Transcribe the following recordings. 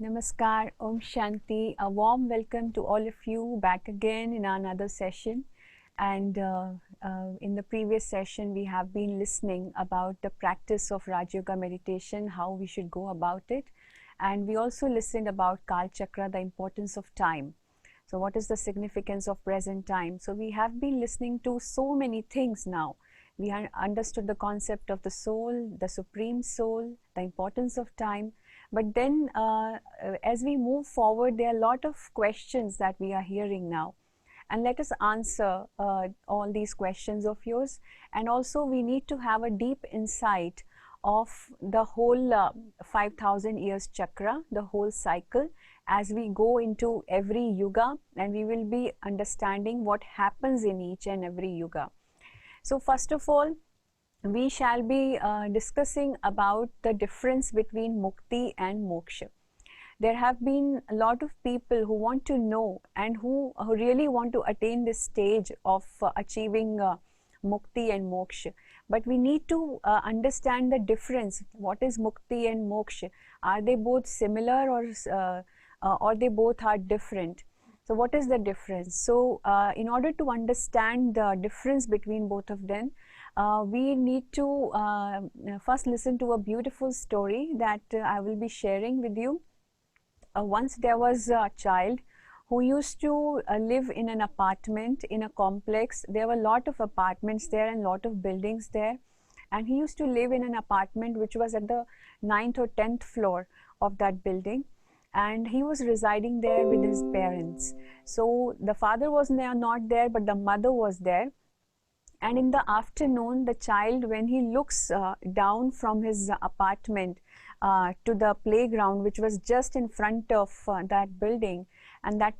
Namaskar, Om Shanti. A warm welcome to all of you back again in another session. And in the previous session, we have been listening about the practice of Raj Yoga meditation, how we should go about it. And we also listened about Kal Chakra, the importance of time. So, what is the significance of present time? So, we have been listening to so many things now. We have understood the concept of the soul, the supreme soul, the importance of time. But then, as we move forward, there are a lot of questions that we are hearing now. And let us answer all these questions of yours. And also, we need to have a deep insight of the whole 5,000 years chakra, the whole cycle, as we go into every yuga, and we will be understanding what happens in each and every yuga. So, first of all, we shall be discussing about the difference between mukti and moksha. There have been a lot of people who want to know and who really want to attain this stage of achieving mukti and moksha. But we need to understand the difference. What is mukti and moksha? Are they both similar or they both are different? So what is the difference? So in order to understand the difference between both of them, we need to first listen to a beautiful story that I will be sharing with you. Once there was a child who used to live in an apartment in a complex. There were a lot of apartments there and a lot of buildings there. And he used to live in an apartment which was at the 9th or 10th floor of that building. And he was residing there with his parents. So the father was not there, but the mother was there. And in the afternoon, the child, when he looks down from his apartment to the playground, which was just in front of that building, and that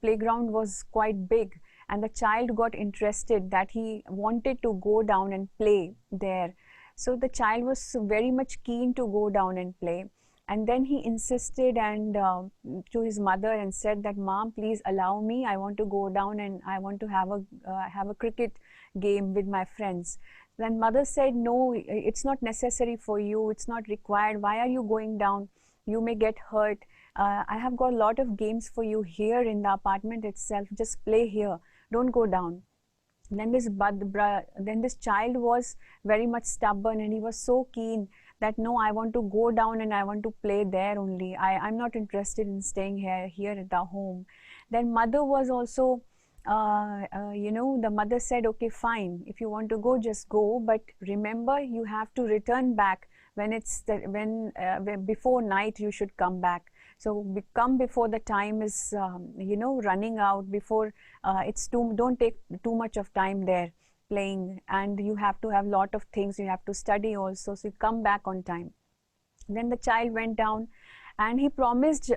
playground was quite big, and the child got interested that he wanted to go down and play there. So the child was very much keen to go down and play. And then he insisted and to his mother and said that, "Mom, please allow me. I want to go down and I want to have a cricket game with my friends." Then mother said, "No, it's not necessary for you. It's not required. Why are you going down? You may get hurt. I have got a lot of games for you here in the apartment itself. Just play here. Don't go down." Then this child was very much stubborn and he was so keen that, "No, I want to go down and I want to play there only. I'm not interested in staying here at the home." Then mother was also, the mother said, "Okay, fine. If you want to go, just go. But remember, you have to return back when before night you should come back. So come before the time is, running out, before don't take too much of time there playing, and you have to have a lot of things, you have to study also, so you come back on time." Then the child went down and he promised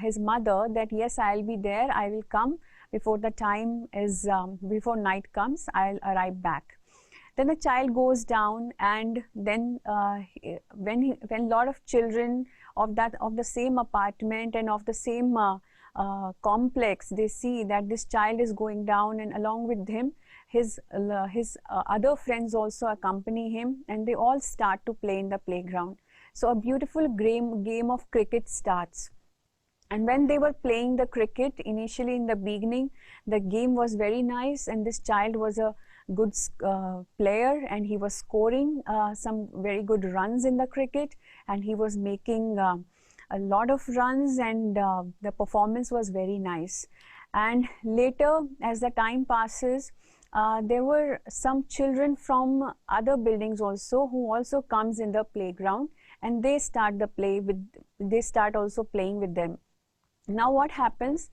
his mother that, "Yes, I'll be there, I will come before the time is, before night comes, I'll arrive back." Then the child goes down, and then when a lot of children of the same apartment and of the same complex, they see that this child is going down, and along with him his other friends also accompany him, and they all start to play in the playground. So a beautiful game of cricket starts. And when they were playing the cricket, initially in the beginning, the game was very nice, and this child was a good player, and he was scoring some very good runs in the cricket, and he was making a lot of runs, and the performance was very nice. And later, as the time passes, there were some children from other buildings also who also comes in the playground, and they start also playing with them. Now what happens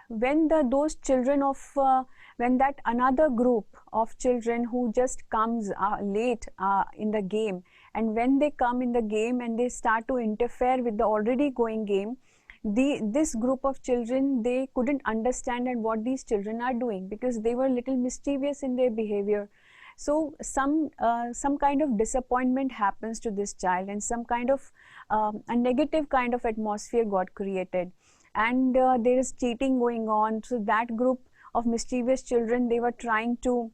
when those children when that another group of children who just comes late in the game, and when they come in the game and they start to interfere with the already going game, this group of children, they couldn't understand and what these children are doing, because they were little mischievous in their behavior. So some kind of disappointment happens to this child, and some kind of a negative kind of atmosphere got created, and there is cheating going on. So that group of mischievous children, they were trying to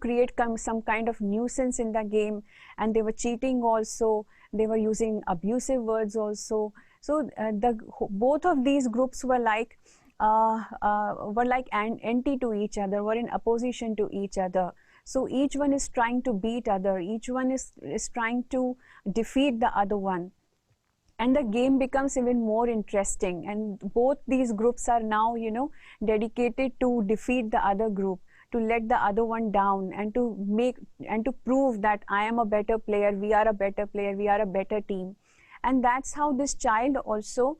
create some kind of nuisance in the game, and they were cheating also, they were using abusive words also. So both of these groups were like an anti to each other, were in opposition to each other. So each one is trying to beat other, each one is trying to defeat the other one, and the game becomes even more interesting. And both these groups are now, you know, dedicated to defeat the other group, to let the other one down, and to make and to prove that I am a better player, we are a better player, we are a better team. And that's how this child also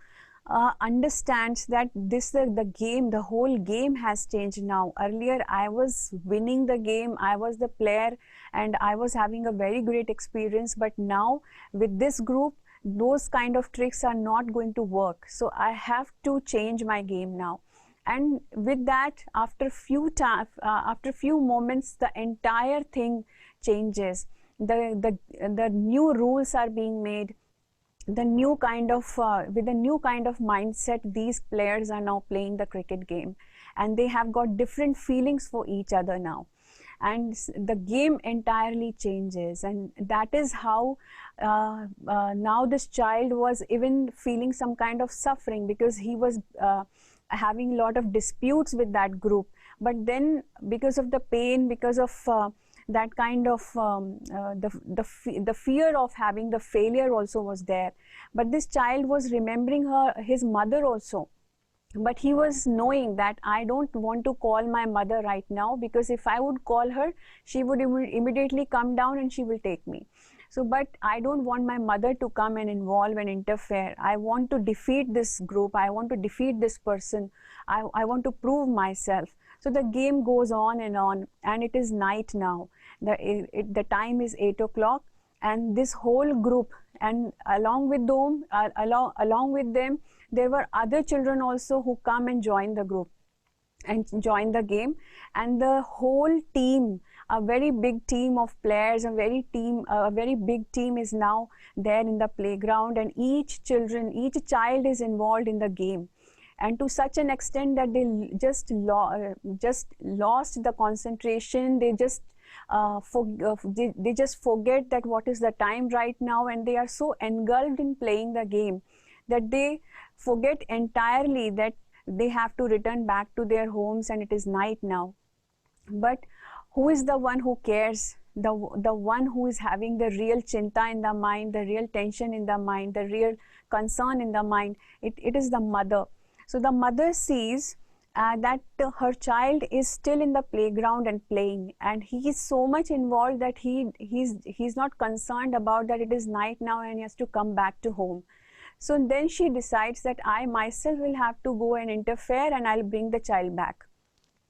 understands that the game, the whole game has changed now. Earlier I was winning the game, I was the player, and I was having a very great experience, but now with this group those kind of tricks are not going to work, so I have to change my game now. And with that, after few moments, the entire thing changes. The new rules are being made, the new kind of with a new kind of mindset, these players are now playing the cricket game, and they have got different feelings for each other now, and the game entirely changes. And that is how now this child was even feeling some kind of suffering, because he was having a lot of disputes with that group. But then because of the pain, because of that kind of the fear of having the failure also was there. But this child was remembering his mother also, but he was knowing that I don't want to call my mother right now, because if I would call her, she would immediately come down and she will take me. So but I don't want my mother to come and involve and interfere. I want to defeat this group, I want to defeat this person, I want to prove myself. So the game goes on, and it is night now. The time is 8 o'clock, and this whole group, and along with them there were other children also who come and join the group and join the game. And the whole team, a very big team of players, a very big team is now there in the playground, and each child is involved in the game, and to such an extent that they just lost the concentration. They just they just forget that what is the time right now, and they are so engulfed in playing the game that they forget entirely that they have to return back to their homes and it is night now. But who is the one who cares? The one who is having the real chinta in the mind, the real tension in the mind, the real concern in the mind, it is the mother. So the mother sees that her child is still in the playground and playing, and he is so much involved that he's not concerned about that it is night now and he has to come back to home. So then she decides that I myself will have to go and interfere, and I'll bring the child back.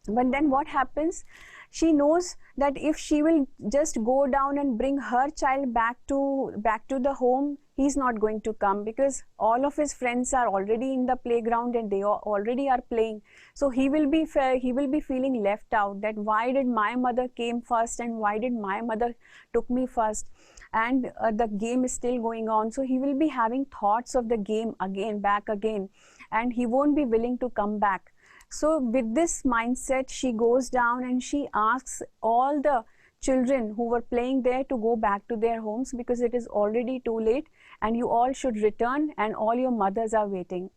But then what happens? She knows that if she will just go down and bring her child back to the home, he's not going to come, because all of his friends are already in the playground and they already are playing. So he will be feeling left out, that why did my mother came first, and why did my mother took me first, and the game is still going on. So he will be having thoughts of the game back again, and he won't be willing to come back. So with this mindset, she goes down and she asks all the children who were playing there to go back to their homes, because it is already too late and you all should return, and all your mothers are waiting.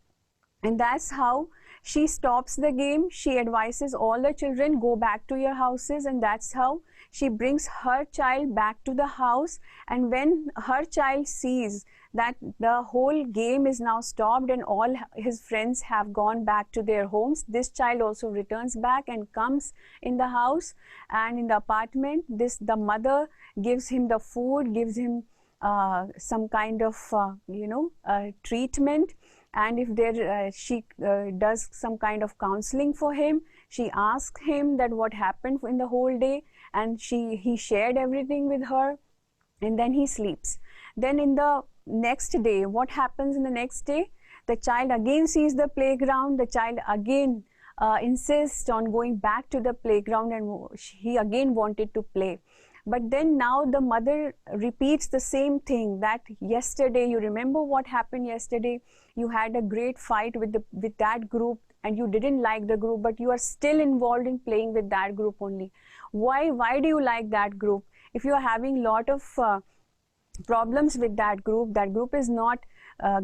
And that's how she stops the game. She advises all the children, go back to your houses, and that's how she brings her child back to the house. And when her child sees that the whole game is now stopped and all his friends have gone back to their homes, this child also returns back and comes in the house, and in the apartment the mother gives him the food, gives him some kind of treatment. And if she does some kind of counseling for him, she asks him that what happened in the whole day, and he shared everything with her, and then he sleeps. Then in the next day, what happens in the next day? The child again sees the playground, the child again insists on going back to the playground, and he again wanted to play. But then now the mother repeats the same thing, that yesterday, you remember what happened yesterday? You had a great fight with that group, and you didn't like the group, but you are still involved in playing with that group only. Why do you like that group? If you are having lot of problems with that group is not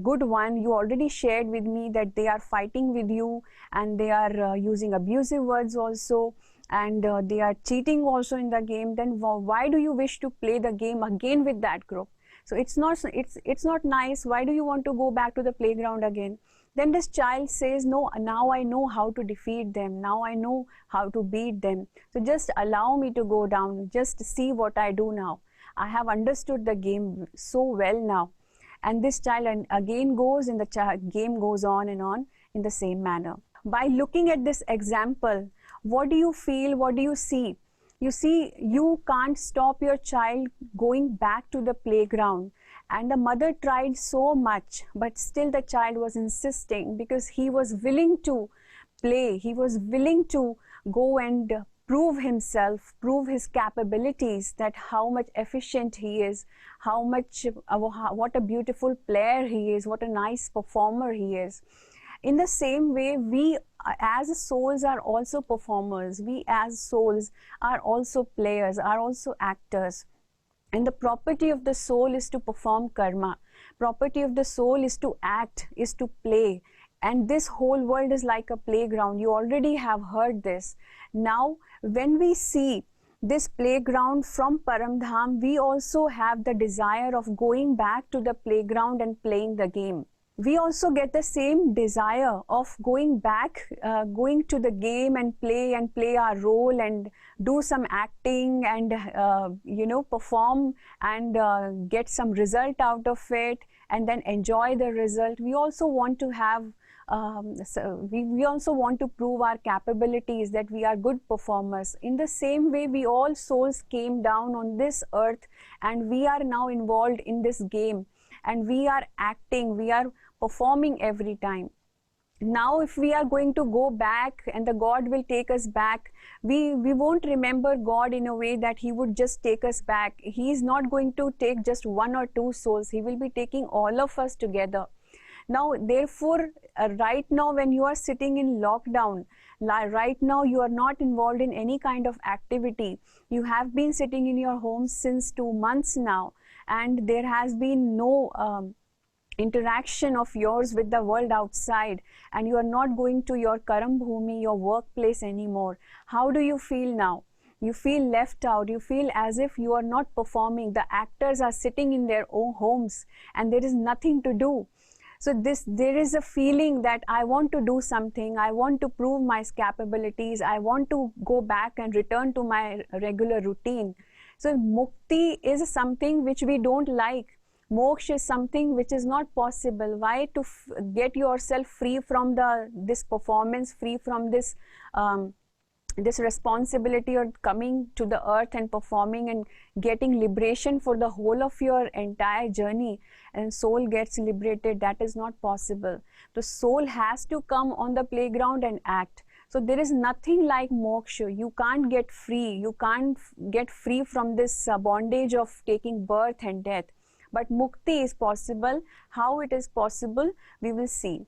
good one. You already shared with me that they are fighting with you, and they are using abusive words also, and they are cheating also in the game. Then why do you wish to play the game again with that group? So it's not nice. Why do you want to go back to the playground again? Then this child says, no, now I know how to defeat them. Now I know how to beat them. So just allow me to go down. Just see what I do now. I have understood the game so well now. And this child again goes, and the game goes on and on in the same manner. By looking at this example, what do you feel? What do you see? You see, you can't stop your child going back to the playground. And the mother tried so much, but still the child was insisting, because he was willing to play. He was willing to go and prove himself, prove his capabilities, that how much efficient he is, how much, what a beautiful player he is, what a nice performer he is. In the same way, we as souls are also performers. We as souls are also players, are also actors. And the property of the soul is to perform karma. Property of the soul is to act, is to play. And this whole world is like a playground. You already have heard this. Now, when we see this playground from Paramdham, we also have the desire of going back to the playground and playing the game. We also get the same desire of going back, going to the game and play our role and do some acting and perform and get some result out of it, and then enjoy the result. We also want to have we also want to prove our capabilities, that we are good performers. In the same way, we all souls came down on this earth, and we are now involved in this game, and we are acting, we are performing every time. Now if we are going to go back and the God will take us back, we won't remember God in a way that he would just take us back. He is not going to take just one or two souls. He will be taking all of us together. Now therefore, right now when you are sitting in lockdown, right now you are not involved in any kind of activity. You have been sitting in your home since 2 months now, and there has been no interaction of yours with the world outside, and you are not going to your Karam Bhumi, your workplace anymore. How do you feel now? You feel left out. You feel as if you are not performing. The actors are sitting in their own homes and there is nothing to do. So there is a feeling that I want to do something, I want to prove my capabilities, I want to go back and return to my regular routine. So mukti is something which we don't like. Moksha is something which is not possible. Why? To get yourself free from this performance, free from this this responsibility of coming to the earth and performing and getting liberation for the whole of your entire journey, and soul gets liberated. That is not possible. The soul has to come on the playground and act. So there is nothing like moksha. You can't get free. You can't get free from this bondage of taking birth and death. But mukti is possible. How it is possible, we will see.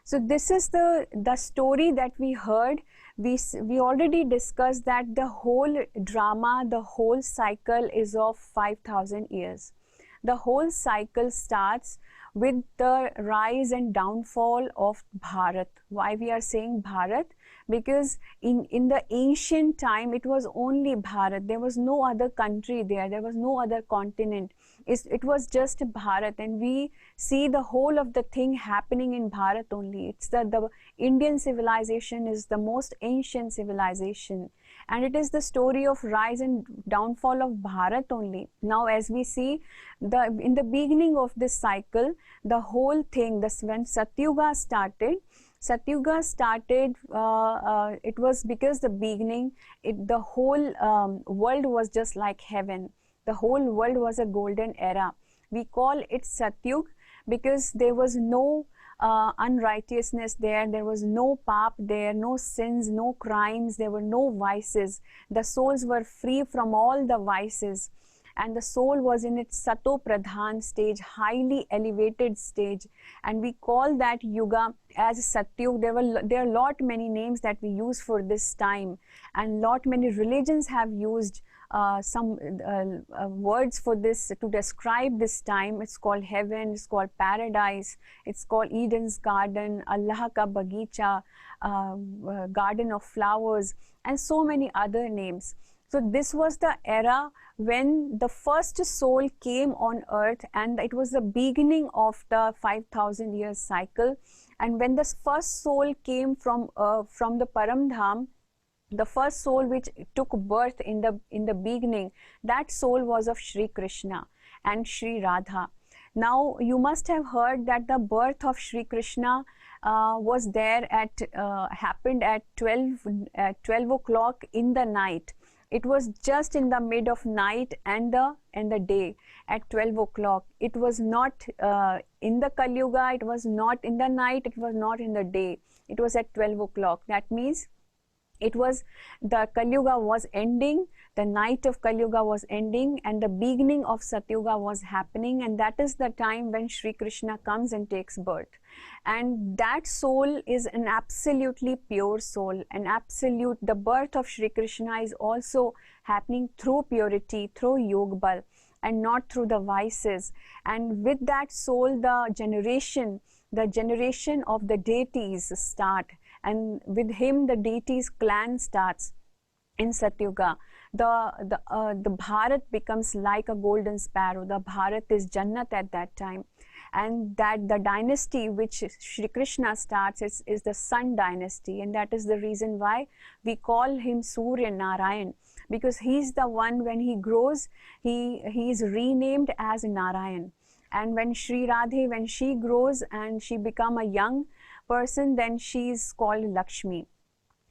So this is the story that we heard. We already discussed that the whole drama, the whole cycle is of 5,000 years. The whole cycle starts with the rise and downfall of Bharat. Why we are saying Bharat? Because in the ancient time, it was only Bharat. There was no other country there. There was no other continent. It was just Bharat, and we see the whole of the thing happening in Bharat only. It's the Indian civilization is the most ancient civilization, and it is the story of rise and downfall of Bharat only. Now, as we see, in the beginning of this cycle, the whole thing, when Satyuga started, it was because the beginning, the whole world was just like heaven. The whole world was a golden era. We call it Satyug because there was no unrighteousness there. There was no pap there, no sins, no crimes. There were no vices. The souls were free from all the vices. And the soul was in its Sato Pradhan stage, highly elevated stage. And we call that Yuga as Satyug. There are lot many names that we use for this time. And lot many religions have used some words for this to describe this time. It's called heaven, it's called paradise, it's called Eden's garden, Allah ka bagicha, garden of flowers, and so many other names. So this was the era when the first soul came on earth, and it was the beginning of the 5,000 years cycle. And when the first soul came from the Paramdham, the first soul which took birth in the beginning, that soul was of Shri Krishna and Shri Radha. Now you must have heard that the birth of Shri Krishna was there happened at 12 o'clock in the night. It was just in the mid of night and the day at 12 o'clock. It was not in the Kali Yuga, it was not in the night, it was not in the day. It was at 12 o'clock. That means it was the Kali Yuga was ending, the night of Kali Yuga was ending, and the beginning of Satyuga was happening, and that is the time when Shri Krishna comes and takes birth. And that soul is an absolutely pure soul, an absolute, the birth of Shri Krishna is also happening through purity, through Yogbal, and not through the vices. And with that soul, the generation of the deities start, and with him the deities clan starts in Satyuga. The Bharat becomes like a golden sparrow. The Bharat is Jannat at that time. And that the dynasty which Shri Krishna starts is the Sun dynasty, and that is the reason why we call him Surya Narayan, because he's the one, when he grows, he is renamed as Narayan. And when Shri Radhe, when she grows and she become a young person, then she is called Lakshmi.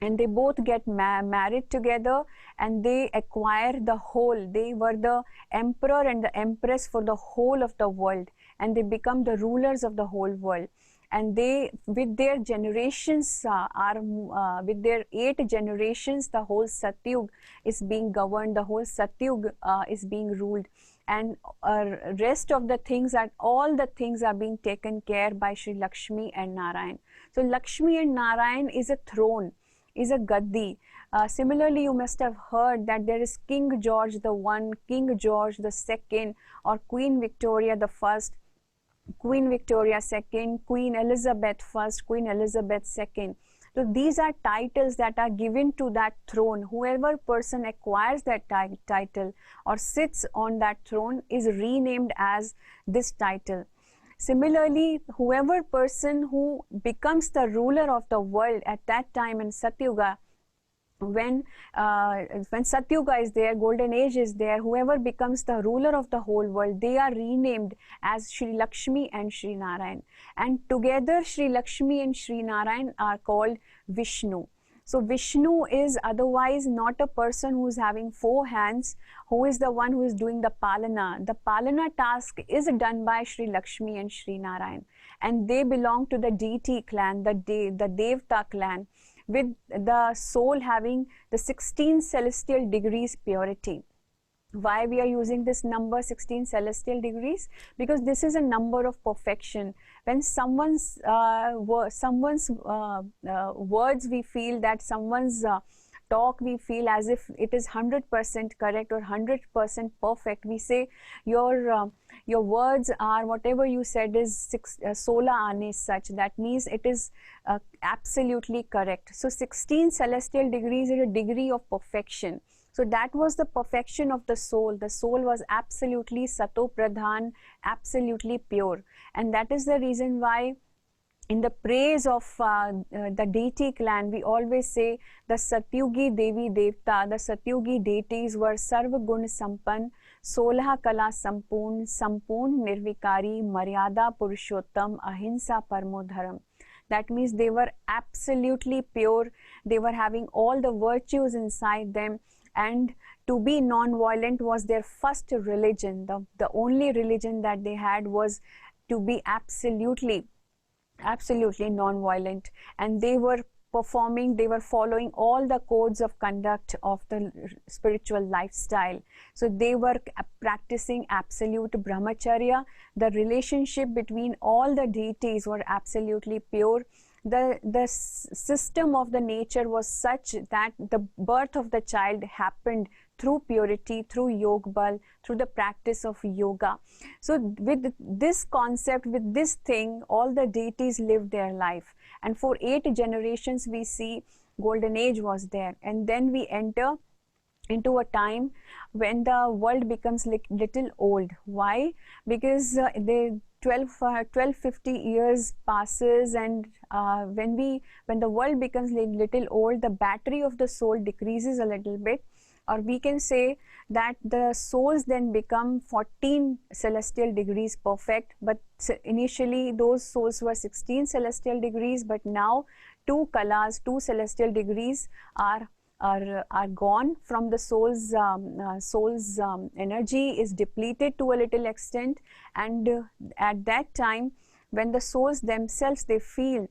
And they both get married together, and they acquire the whole. They were the emperor and the empress for the whole of the world, and they become the rulers of the whole world. And they, with their generations, with their 8 generations, the whole Satyug is being governed, the whole Satyug is being ruled. And rest of the things, all the things are being taken care by Shri Lakshmi and Narayan. So Lakshmi and Narayan is a throne, is a gaddi. Similarly, you must have heard that there is King George I, King George II, or Queen Victoria I, Queen Victoria II, Queen Elizabeth I, Queen Elizabeth II. So these are titles that are given to that throne. Whoever person acquires that title or sits on that throne is renamed as this title. Similarly, whoever person who becomes the ruler of the world at that time in Satyuga, when Satyuga is there, golden age is there, whoever becomes the ruler of the whole world, they are renamed as Shri Lakshmi and Shri Narayan. And together Shri Lakshmi and Shri Narayan are called Vishnu. So Vishnu is otherwise not a person who is having 4 hands, who is the one who is doing the Palana. The Palana task is done by Shri Lakshmi and Shri Narayan, and they belong to the deity clan, the Devta clan, with the soul having the 16 celestial degrees purity. Why we are using this number 16 celestial degrees? Because this is a number of perfection. When someone's words, we feel that someone's talk, we feel as if it is 100% correct or 100% perfect. We say your words are, whatever you said is 16 aane sach. That means it is absolutely correct. So 16 celestial degrees is a degree of perfection. So that was the perfection of the soul. The soul was absolutely Sato Pradhan, absolutely pure. And that is the reason why in the praise of the deity clan, we always say the Satyugi Devi Devta, the Satyugi deities were Sarva Gun Sampan, Solha Kala Sampurn, Sampurn Nirvikari, Maryada Purushottam, Ahimsa Parmodharam. That means they were absolutely pure. They were having all the virtues inside them. And to be non-violent was their first religion. The only religion that they had was to be absolutely non-violent. And they were following all the codes of conduct of the spiritual lifestyle. So they were practicing absolute brahmacharya. The relationship between all the deities were absolutely pure. The system of the nature was such that the birth of the child happened through purity, through Yog Bal, through the practice of yoga. So with this concept, with this thing, all the deities lived their life. And for 8 generations we see golden age was there. And then we enter into a time when the world becomes little old. Why? Because the 1250 years passes, and when the world becomes little old, the battery of the soul decreases a little bit, or we can say that the souls then become 14 celestial degrees perfect. But initially those souls were 16 celestial degrees, but now 2 kalas, 2 celestial degrees are gone from the soul's energy is depleted to a little extent. And at that time, when the souls themselves, they feel,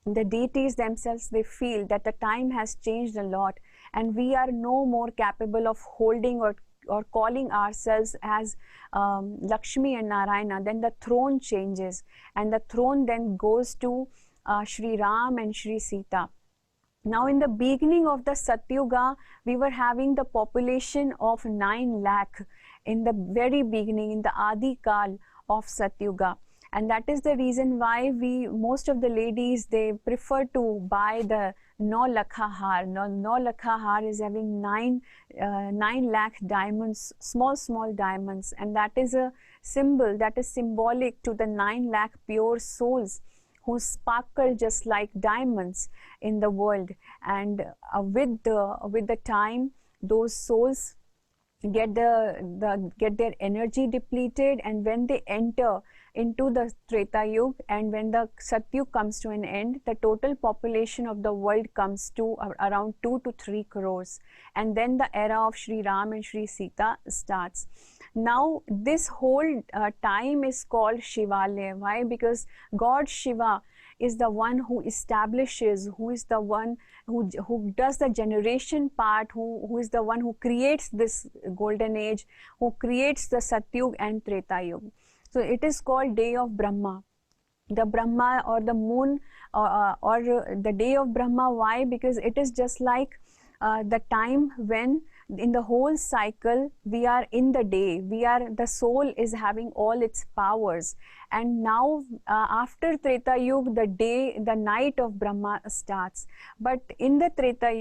the deities themselves, they feel that the time has changed a lot, and we are no more capable of holding or calling ourselves as Lakshmi and Narayana, then the throne changes, and the throne then goes to Shri Ram and Shri Sita. Now, in the beginning of the Satyuga, we were having the population of 9 lakh in the very beginning, in the Adi Kal of Satyuga. And that is the reason why most of the ladies, they prefer to buy the 9 lakha har. 9 lakha har is having 9 lakh diamonds, small diamonds. And that is a symbol, that is symbolic to the 9 lakh pure souls who sparkle just like diamonds in the world. And with the time, those souls get their energy depleted, and when they enter into the Treta Yuga, and when the Satyug comes to an end, the total population of the world comes to around 2 to 3 crores, and then the era of Shri Ram and Shri Sita starts. Now this whole time is called Shivalaya. Why? Because God Shiva is the one who establishes, who is the one who does the generation part, who is the one who creates this golden age, who creates the Satyug and Treta Yuga. So it is called day of Brahma, the Brahma or the moon, or the day of Brahma. Why? Because it is just like the time when in the whole cycle we are in the day, the soul is having all its powers. And now after Treta Yuga, the night of Brahma starts. But in the Treta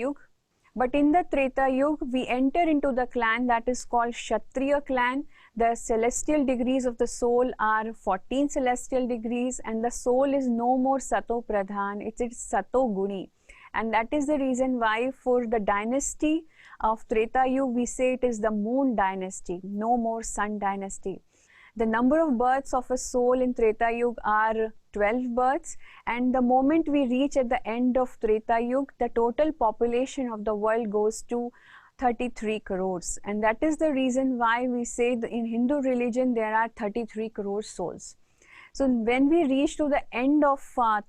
Yuga, we enter into the clan that is called Kshatriya clan. The celestial degrees of the soul are 14 celestial degrees, and the soul is no more Sato Pradhan, it is Sato Guni. And that is the reason why for the dynasty of Treta Yuga, we say it is the moon dynasty, no more sun dynasty. The number of births of a soul in Treta Yuga are 12 births, and the moment we reach at the end of Treta Yuga, the total population of the world goes to 33 crores. And that is the reason why we say that in Hindu religion there are 33 crore souls. So when we reach to the end of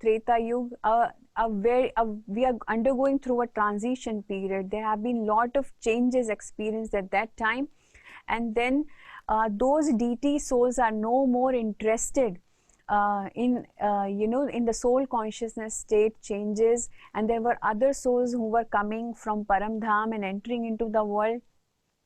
Treta Yuga, we are undergoing through a transition period. There have been lot of changes experienced at that time, and then those deity souls are no more interested in the soul consciousness state changes, and there were other souls who were coming from Paramdham and entering into the world.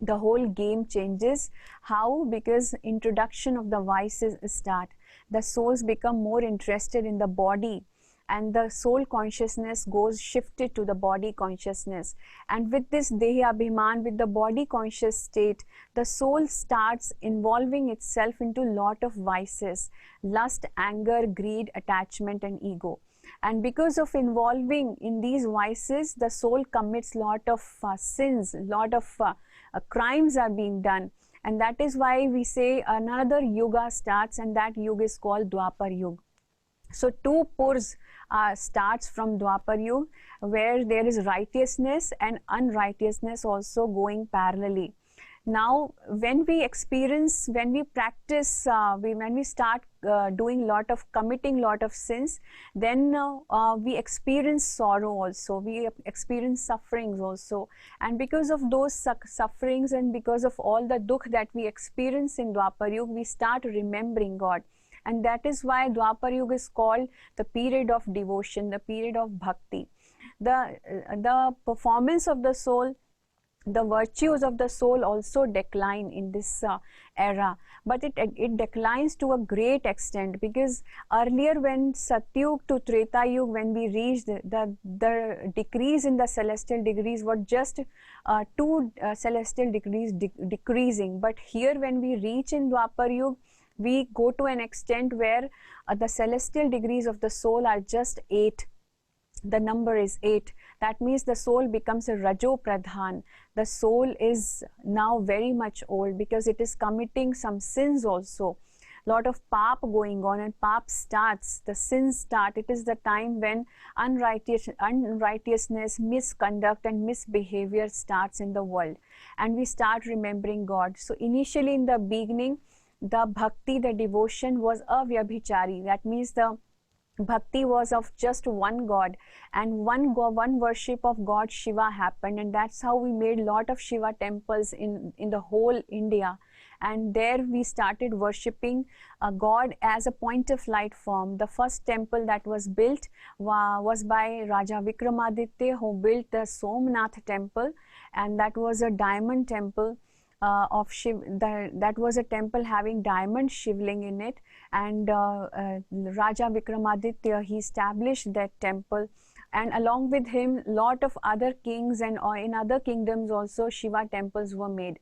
The whole game changes. How? Because introduction of the vices start. The souls become more interested in the body, and the soul consciousness goes shifted to the body consciousness. And with this Dehi Abhiman, with the body conscious state, the soul starts involving itself into lot of vices: lust, anger, greed, attachment and ego. And because of involving in these vices, the soul commits lot of sins, lot of crimes are being done. And that is why we say another yuga starts, and that yuga is called Dwapar Yuga. So 2 purs starts from Dwapar Yuga, where there is righteousness and unrighteousness also going parallelly. Now when we practice, when we start doing committing lot of sins, then we experience sorrow also, we experience sufferings also. And because of those sufferings, and because of all the dukh that we experience in Dwapar Yuga, we start remembering God. And that is why Dwapar Yuga is called the period of devotion, the period of bhakti. The performance of the soul the virtues of the soul also decline in this era, but it declines to a great extent, because earlier, when Satyug to Treta Yuga, when we reached the decrease in the celestial degrees were just two celestial degrees decreasing, but here when we reach in Dwapar Yuga, we go to an extent where the celestial degrees of the soul are just 8. The number is 8. That means the soul becomes a Rajo Pradhan. The soul is now very much old, because it is committing some sins also. Lot of pap going on, and pap starts, the sins start. It is the time when unrighteousness, misconduct and misbehavior starts in the world, and we start remembering God. So initially in the beginning, the bhakti, the devotion was avyabhichari. That means the bhakti was of just one God, and one worship of God Shiva happened, and that's how we made lot of Shiva temples in the whole India. And there we started worshipping God as a point of light form. The first temple that was built was by Raja Vikramaditya, who built the Somnath temple, and that was a diamond temple of Shiv. That was a temple having diamond shivling in it, and Raja Vikramaditya, he established that temple, and along with him lot of other kings, and in other kingdoms also Shiva temples were made.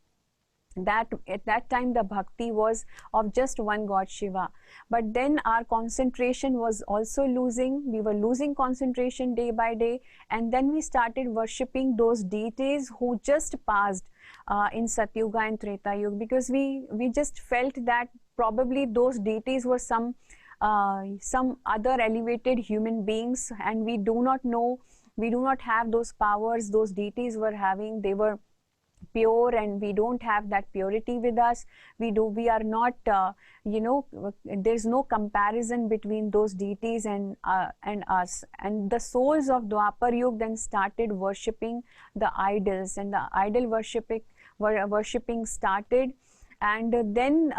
That at that time the bhakti was of just one God Shiva, but then our concentration was also losing. We were losing concentration day by day, and then we started worshipping those deities who just passed in Satyuga and Treta Yuga, because we just felt that probably those deities were some other elevated human beings, and we do not know, we do not have those powers those deities were having. They were pure, and we don't have that purity with us. We are not there's no comparison between those deities and us. And the souls of Dwapar Yuga then started worshipping the idols, and the idol worshipping started. And then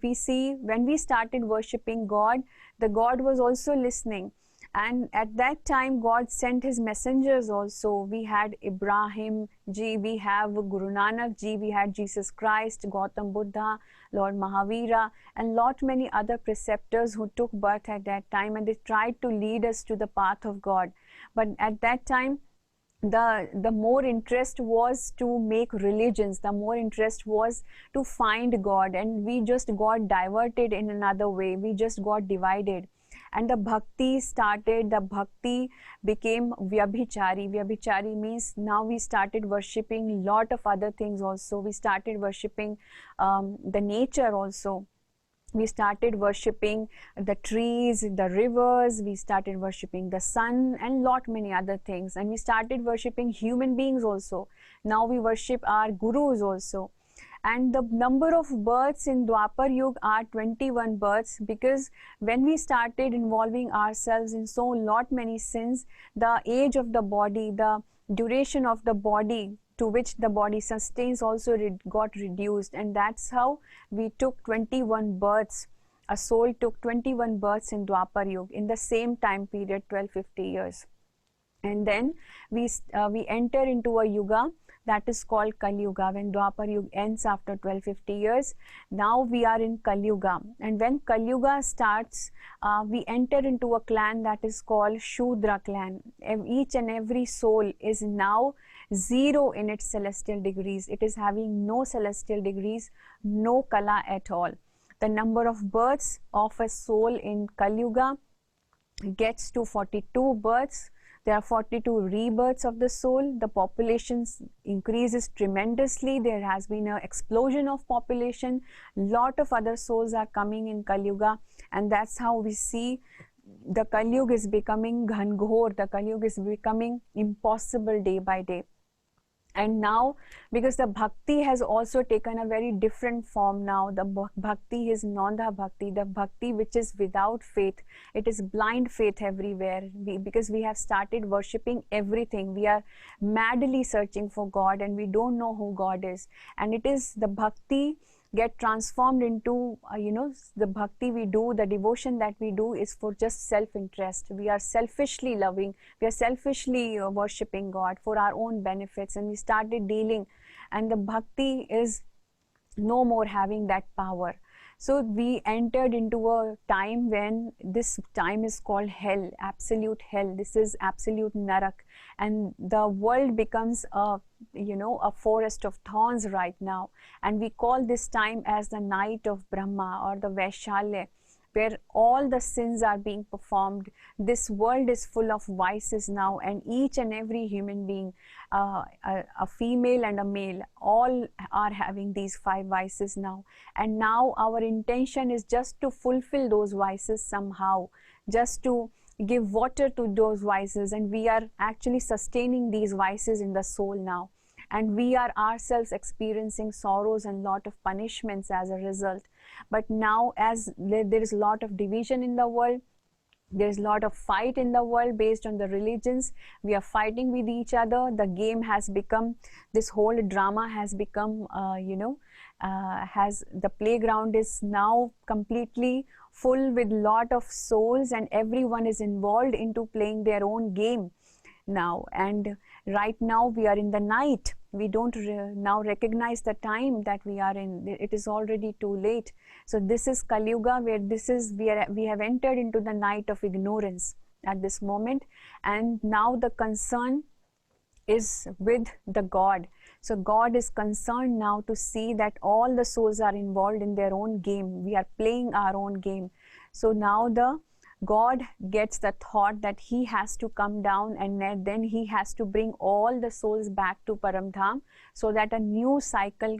we see, when we started worshipping God, the God was also listening. And at that time, God sent his messengers also. We had Ibrahim ji, we have Guru Nanak ji, we had Jesus Christ, Gautam Buddha, Lord Mahavira, and lot many other preceptors who took birth at that time, and they tried to lead us to the path of God. But at that time, the more interest was to make religions, the more interest was to find God, and we just got diverted in another way. We just got divided. And the bhakti started, the bhakti became vyabhichari. Vyabhichari means now we started worshipping lot of other things also. We started worshipping the nature also. We started worshipping the trees, the rivers, we started worshipping the sun, and lot many other things. And we started worshipping human beings also. Now we worship our gurus also. And the number of births in Dwapar Yuga are 21 births, because when we started involving ourselves in so lot many sins, the age of the body, the duration of the body to which the body sustains also got reduced, and that's how we took 21 births. A soul took 21 births in Dwapar Yuga in the same time period, 1250 years. And then we enter into a yuga that is called Kali Yuga. When Dwapar Yuga ends after 1250 years, now we are in Kali Yuga. And when Kali Yuga starts, we enter into a clan that is called Shudra clan. Each and every soul is now 0 in its celestial degrees. It is having no celestial degrees, no kala at all. The number of births of a soul in Kali Yuga gets to 42 births. There are 42 rebirths of the soul. The population increases tremendously. There has been an explosion of population. Lot of other souls are coming in Kali Yuga, and that's how we see the Kali Yuga is becoming Ghanghor. The Kali Yuga is becoming impossible day by day. And now, because the bhakti has also taken a very different form now, the bhakti is Nanda bhakti, the bhakti which is without faith. It is blind faith everywhere, because we have started worshipping everything. We are madly searching for God, and we don't know who God is. And it is the bhakti get transformed into, the bhakti we do, the devotion that we do is for just self-interest. We are selfishly loving, we are selfishly worshipping God for our own benefits, and we started dealing, and the bhakti is no more having that power. So we entered into a time when this time is called hell, absolute hell. This is absolute narak, and the world becomes a forest of thorns right now. And we call this time as the night of Brahma, or the Vaishalya, where all the sins are being performed. This world is full of vices now, and each and every human being, a female and a male, all are having these 5 vices now. And now our intention is just to fulfill those vices somehow, just to give water to those vices, and we are actually sustaining these vices in the soul now. And we are ourselves experiencing sorrows and lot of punishments as a result. But now, as there is a lot of division in the world, there is a lot of fight in the world based on the religions. We are fighting with each other. The game has become, this whole drama has become, the playground is now completely full with lot of souls, and everyone is involved into playing their own game now. And right now we are in the night. We don't now recognize the time that we are in. It is already too late. So this is Kali Yuga, where we have entered into the night of ignorance at this moment, and now the concern is with the God. So God is concerned now to see that all the souls are involved in their own game. We are playing our own game. So now the God gets the thought that he has to come down, and then he has to bring all the souls back to Paramdham, so that a new cycle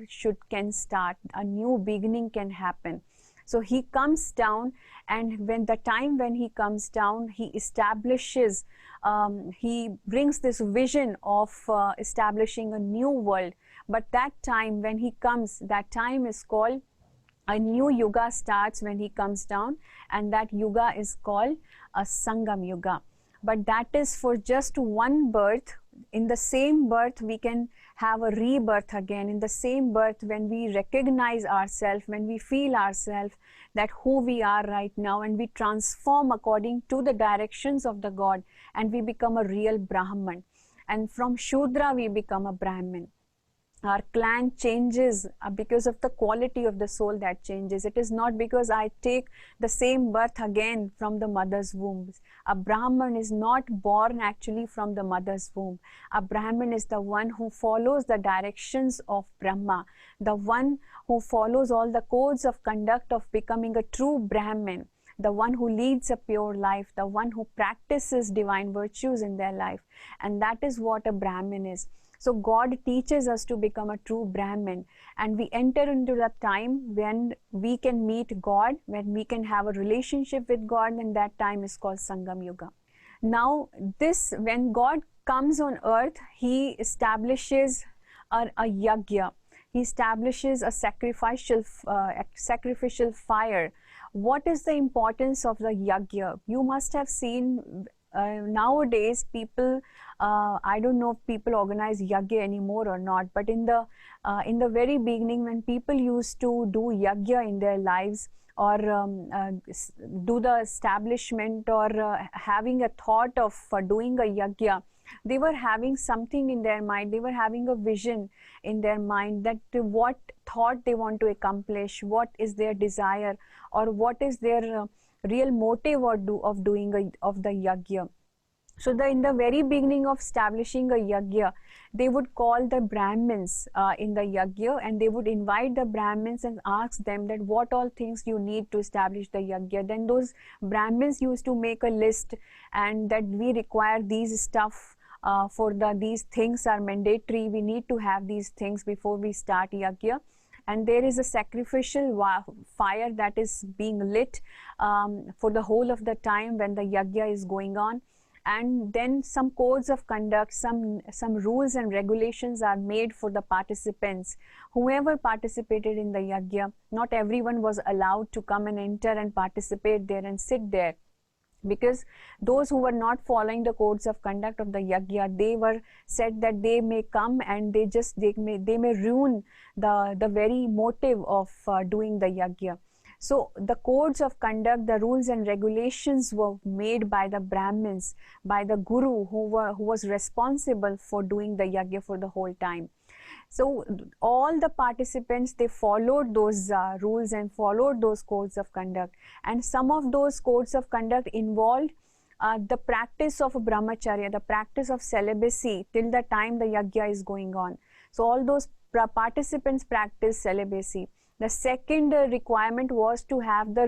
can start, a new beginning can happen. So he comes down, and when he comes down, he establishes, he brings this vision of establishing a new world. But that time when he comes, that time is called, a new yuga starts when he comes down, and that yuga is called a Sangam Yuga. But that is for just one birth. In the same birth, we can have a rebirth again. In the same birth, when we recognize ourselves, when we feel ourselves, that who we are right now, and we transform according to the directions of the God, and we become a real Brahman. And from Shudra, we become a Brahmin. Our clan changes because of the quality of the soul that changes. It is not because I take the same birth again from the mother's womb. A Brahman is not born actually from the mother's womb. A Brahman is the one who follows the directions of Brahma, the one who follows all the codes of conduct of becoming a true Brahmin, the one who leads a pure life, the one who practices divine virtues in their life. And that is what a Brahmin is. So God teaches us to become a true Brahmin, and we enter into the time when we can meet God, when we can have a relationship with God, and that time is called Sangam Yuga. Now when God comes on earth, he establishes a yagya. He establishes a sacrificial fire. What is the importance of the yagya? You must have seen nowadays people, I don't know if people organize yagya anymore or not, but in the very beginning, when people used to do yagya in their lives, or do the establishment, or having a thought of doing a yagya, they were having something in their mind. They were having a vision in their mind, that what thought they want to accomplish, what is their desire, or what is their real motive of doing the yagya. So in the very beginning of establishing a yagya, they would call the Brahmins in the yagya, and they would invite the Brahmins and ask them that what all things you need to establish the yagya. Then those Brahmins used to make a list, and that we require these stuff these things are mandatory. We need to have these things before we start yagya. And there is a sacrificial fire that is being lit for the whole of the time when the yagya is going on. And then some codes of conduct, some rules and regulations are made for the participants. Whoever participated in the yagya, not everyone was allowed to come and enter and participate there and sit there. because those who were not following the codes of conduct of the yajna, they were said that they may come and they may ruin the very motive of doing the yajna. So the codes of conduct, the rules and regulations were made by the Brahmins, by the guru who was responsible for doing the yajna for the whole time. So all the participants, they followed those rules and followed those codes of conduct, and some of those codes of conduct involved the practice of brahmacharya, the practice of celibacy till the time the yajna is going on. So all those participants practice celibacy. The second requirement was to have the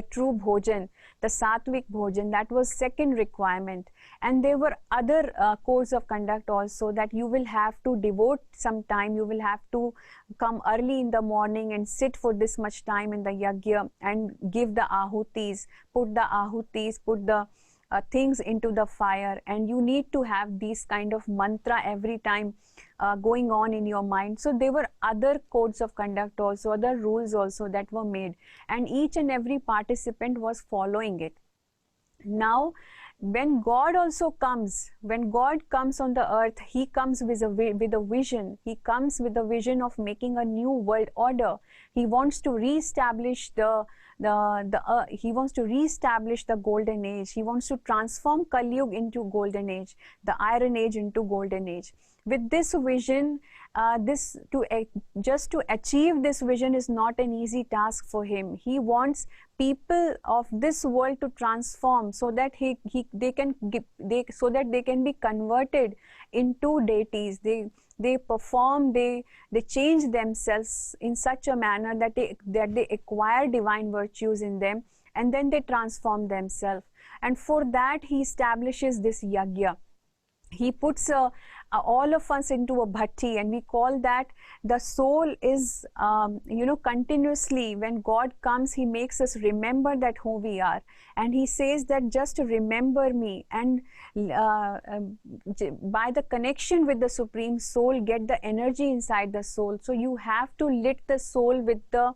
true bhojan, the sattvic bhojan. That was second requirement. And there were other codes of conduct also, that you will have to devote some time, you will have to come early in the morning and sit for this much time in the yajna and give the ahutis, put the things into the fire, and you need to have these kind of mantra every time going on in your mind. So there were other codes of conduct also, other rules also that were made, and each and every participant was following it. Now when God also comes, when God comes on the earth, he comes with a vision. He comes with a vision of making a new world order. He wants to reestablish he wants to reestablish the golden age. He wants to transform Kali Yuga into golden age, the iron age into golden age. With this vision, just to achieve this vision is not an easy task for him. He wants people of this world to transform, so that they can be converted into deities. They perform, they change themselves in such a manner that they acquire divine virtues in them, and then they transform themselves. And for that he establishes this yajna. He puts all of us into a bhatti, and we call that the soul is continuously, when God comes, he makes us remember that who we are, and he says that just remember me, and by the connection with the Supreme Soul, get the energy inside the soul. So you have to lit the soul with the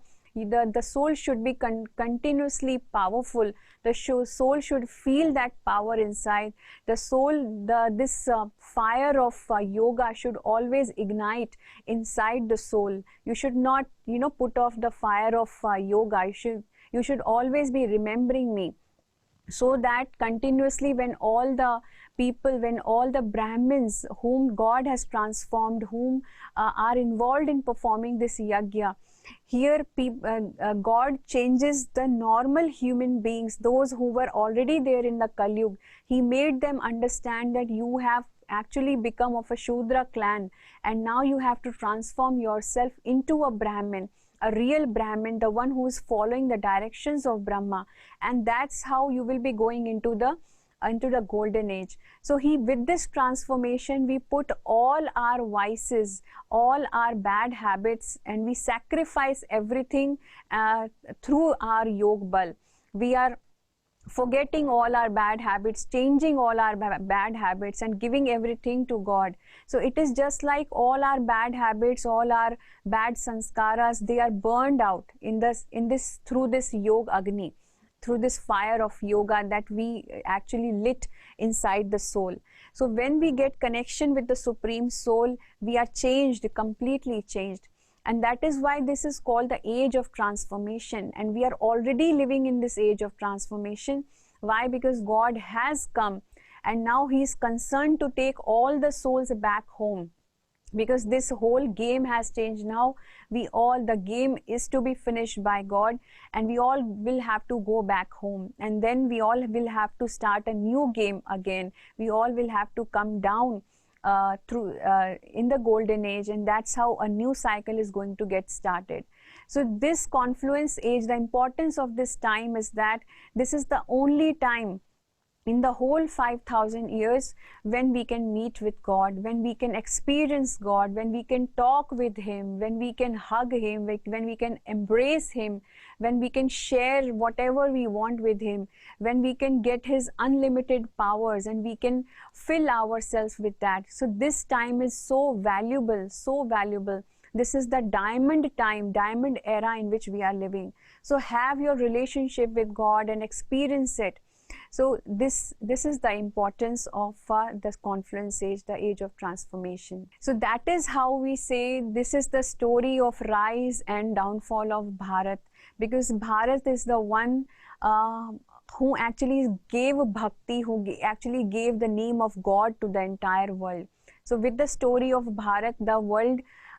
soul should be continuously powerful. The soul should feel that power inside. The soul, this fire of yoga should always ignite inside the soul. You should not, put off the fire of yoga. You should always be remembering me. So that continuously, when all the people, when all the Brahmins whom God has transformed, whom are involved in performing this yajna, here God changes the normal human beings, those who were already there in the Kali Yuga. He made them understand that you have actually become of a Shudra clan, and now you have to transform yourself into a Brahmin, a real Brahmin, the one who is following the directions of Brahma, and that's how you will be going into the golden age. So with this transformation, we put all our vices, all our bad habits, and we sacrifice everything through our Yog Bal. We are forgetting all our bad habits, changing all our bad habits, and giving everything to God. So it is just like all our bad habits, all our bad sanskaras, they are burned out through this Yoga Agni, through this fire of yoga that we actually lit inside the soul. So when we get connection with the Supreme Soul, we are changed, completely changed. And that is why this is called the age of transformation. And we are already living in this age of transformation. Why? Because God has come, and now he is concerned to take all the souls back home. Because this whole game has changed now. The game is to be finished by God, and we all will have to go back home, and then we all will have to start a new game again. We all will have to come down in the golden age, and that's how a new cycle is going to get started. So this confluence age, the importance of this time is that this is the only time in the whole 5,000 years when we can meet with God, when we can experience God, when we can talk with him, when we can hug him, when we can embrace him, when we can share whatever we want with him, when we can get his unlimited powers, and we can fill ourselves with that. So this time is so valuable, so valuable. This is the diamond time, diamond era in which we are living. So have your relationship with God and experience it. So this is the importance of this confluence age, the age of transformation. So that is how we say this is the story of rise and downfall of Bharat, because Bharat is the one who actually gave bhakti, who actually gave the name of God to the entire world. So with the story of Bharat,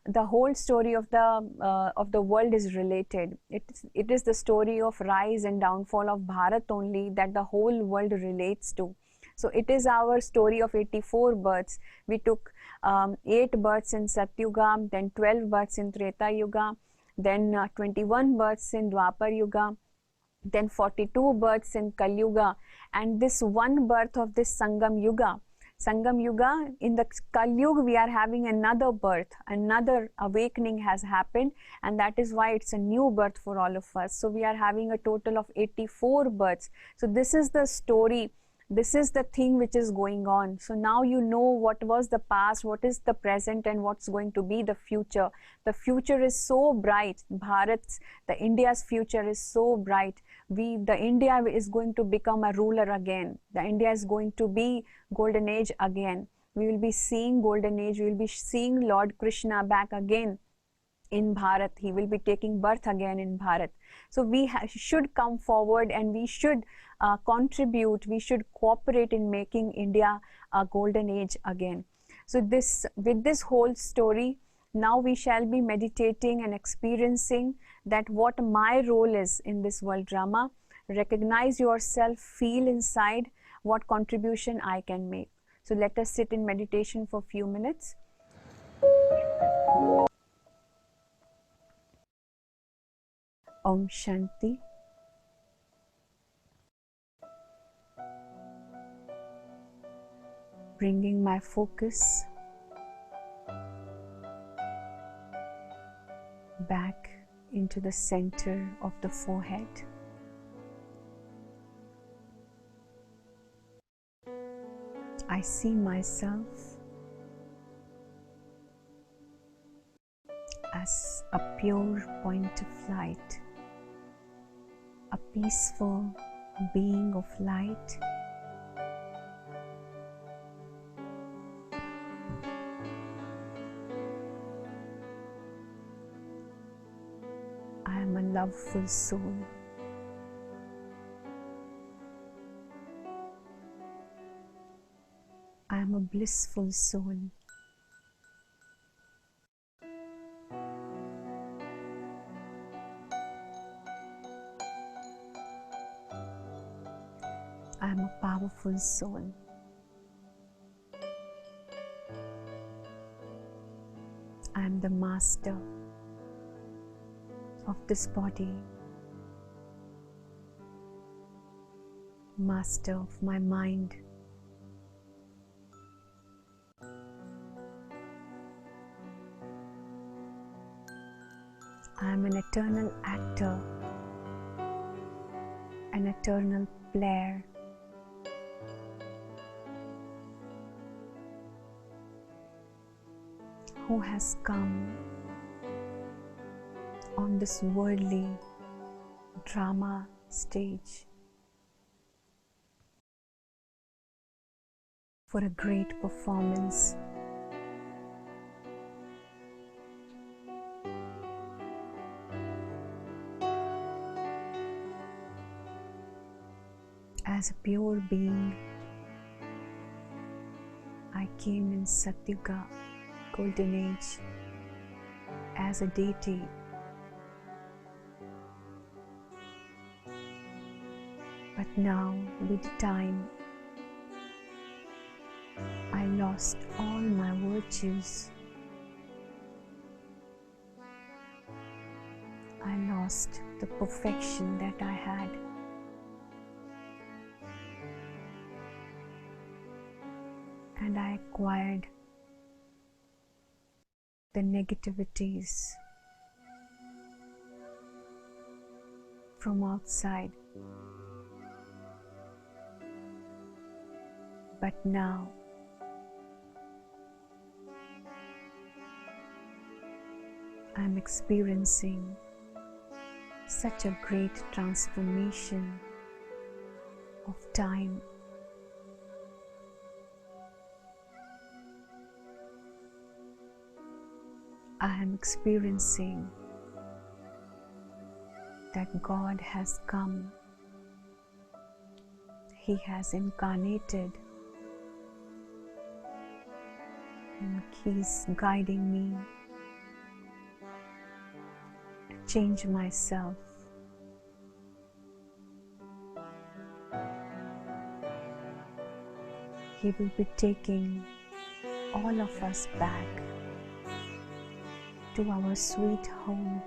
the whole story of the world is related. It is the story of rise and downfall of Bharat only that the whole world relates to. So it is our story of 84 births. We took 8 births in Satyuga, then 12 births in Treta Yuga, then 21 births in Dwapar Yuga, then 42 births in Kali Yuga, and this one birth of this Sangam Yuga. Sangam Yuga, in the Kali Yuga, we are having another birth, another awakening has happened, and that is why it's a new birth for all of us. So we are having a total of 84 births. So this is the story. This is the thing which is going on. So now you know what was the past, what is the present, and what's going to be the future. The future is so bright. The India's future is so bright. The India is going to become a ruler again. The India is going to be golden age again. We will be seeing golden age. We will be seeing Lord Krishna back again in Bharat. He will be taking birth again in Bharat. So we should come forward, and we should contribute, we should cooperate in making India a golden age again. So with this whole story, now we shall be meditating and experiencing that what my role is in this world drama. Recognize yourself, feel inside what contribution I can make. So let us sit in meditation for a few minutes. Om Shanti. Bringing my focus back into the center of the forehead. I see myself as a pure point of light, a peaceful being of light. I am a loveful soul. I am a blissful soul. I am a powerful soul. I am the master of this body, master of my mind. I am an eternal actor, an eternal player. Who has come on this worldly drama stage for a great performance. As a pure being, I came in Satyuga, golden age, as a deity. But now, with time, I lost all my virtues. I lost the perfection that I had. And I acquired the negativities from outside. But now, I'm experiencing such a great transformation of time. I am experiencing that God has come. He has incarnated and He's guiding me to change myself. He will be taking all of us back to our sweet home.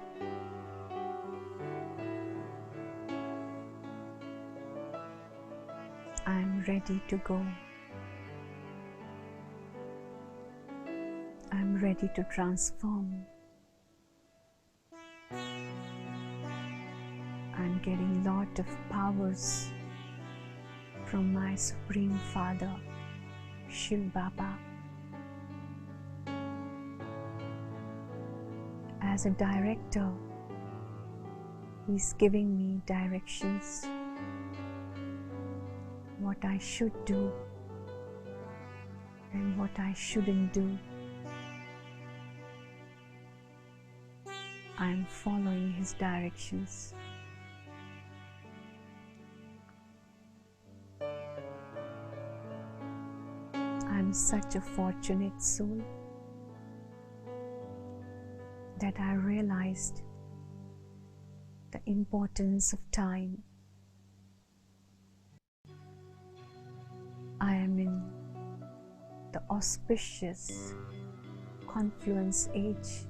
I am ready to go. I am ready to transform. I am getting lot of powers from my Supreme Father, Shiv Baba. As a director, He's giving me directions, what I should do and what I shouldn't do. I am following His directions. I am such a fortunate soul that I realized the importance of time. I am in the auspicious confluence age,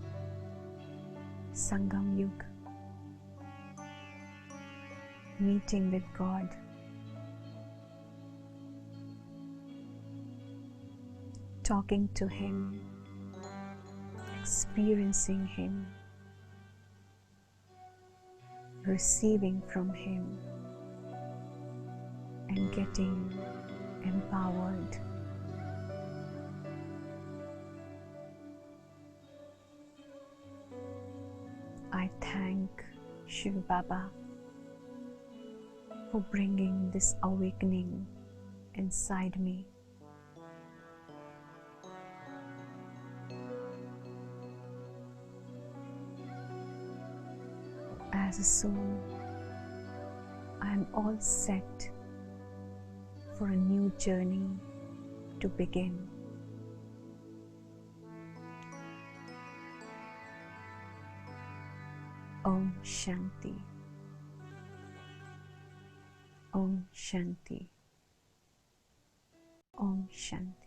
Sangam Yuga, meeting with God, talking to Him, experiencing Him, receiving from Him, and getting empowered. I thank Shiv Baba for bringing this awakening inside me. As a soul, I am all set for a new journey to begin. Om Shanti. Om Shanti. Om Shanti.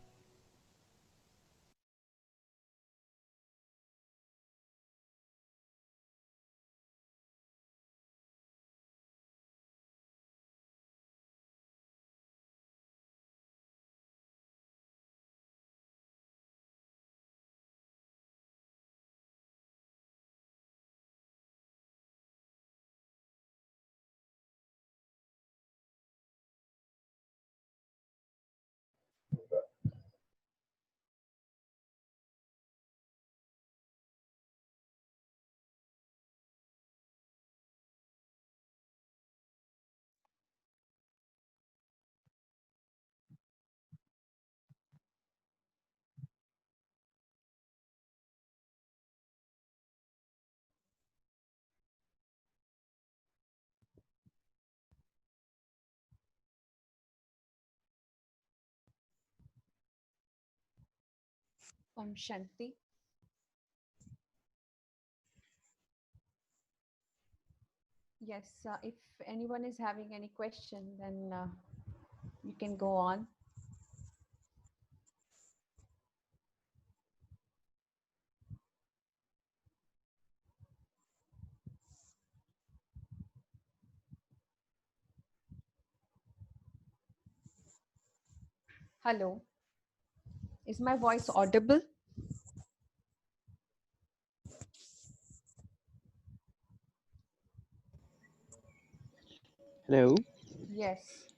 Om Shanti. Yes, if anyone is having any question, then you can go on. Hello, is my voice audible? Hello. Yes.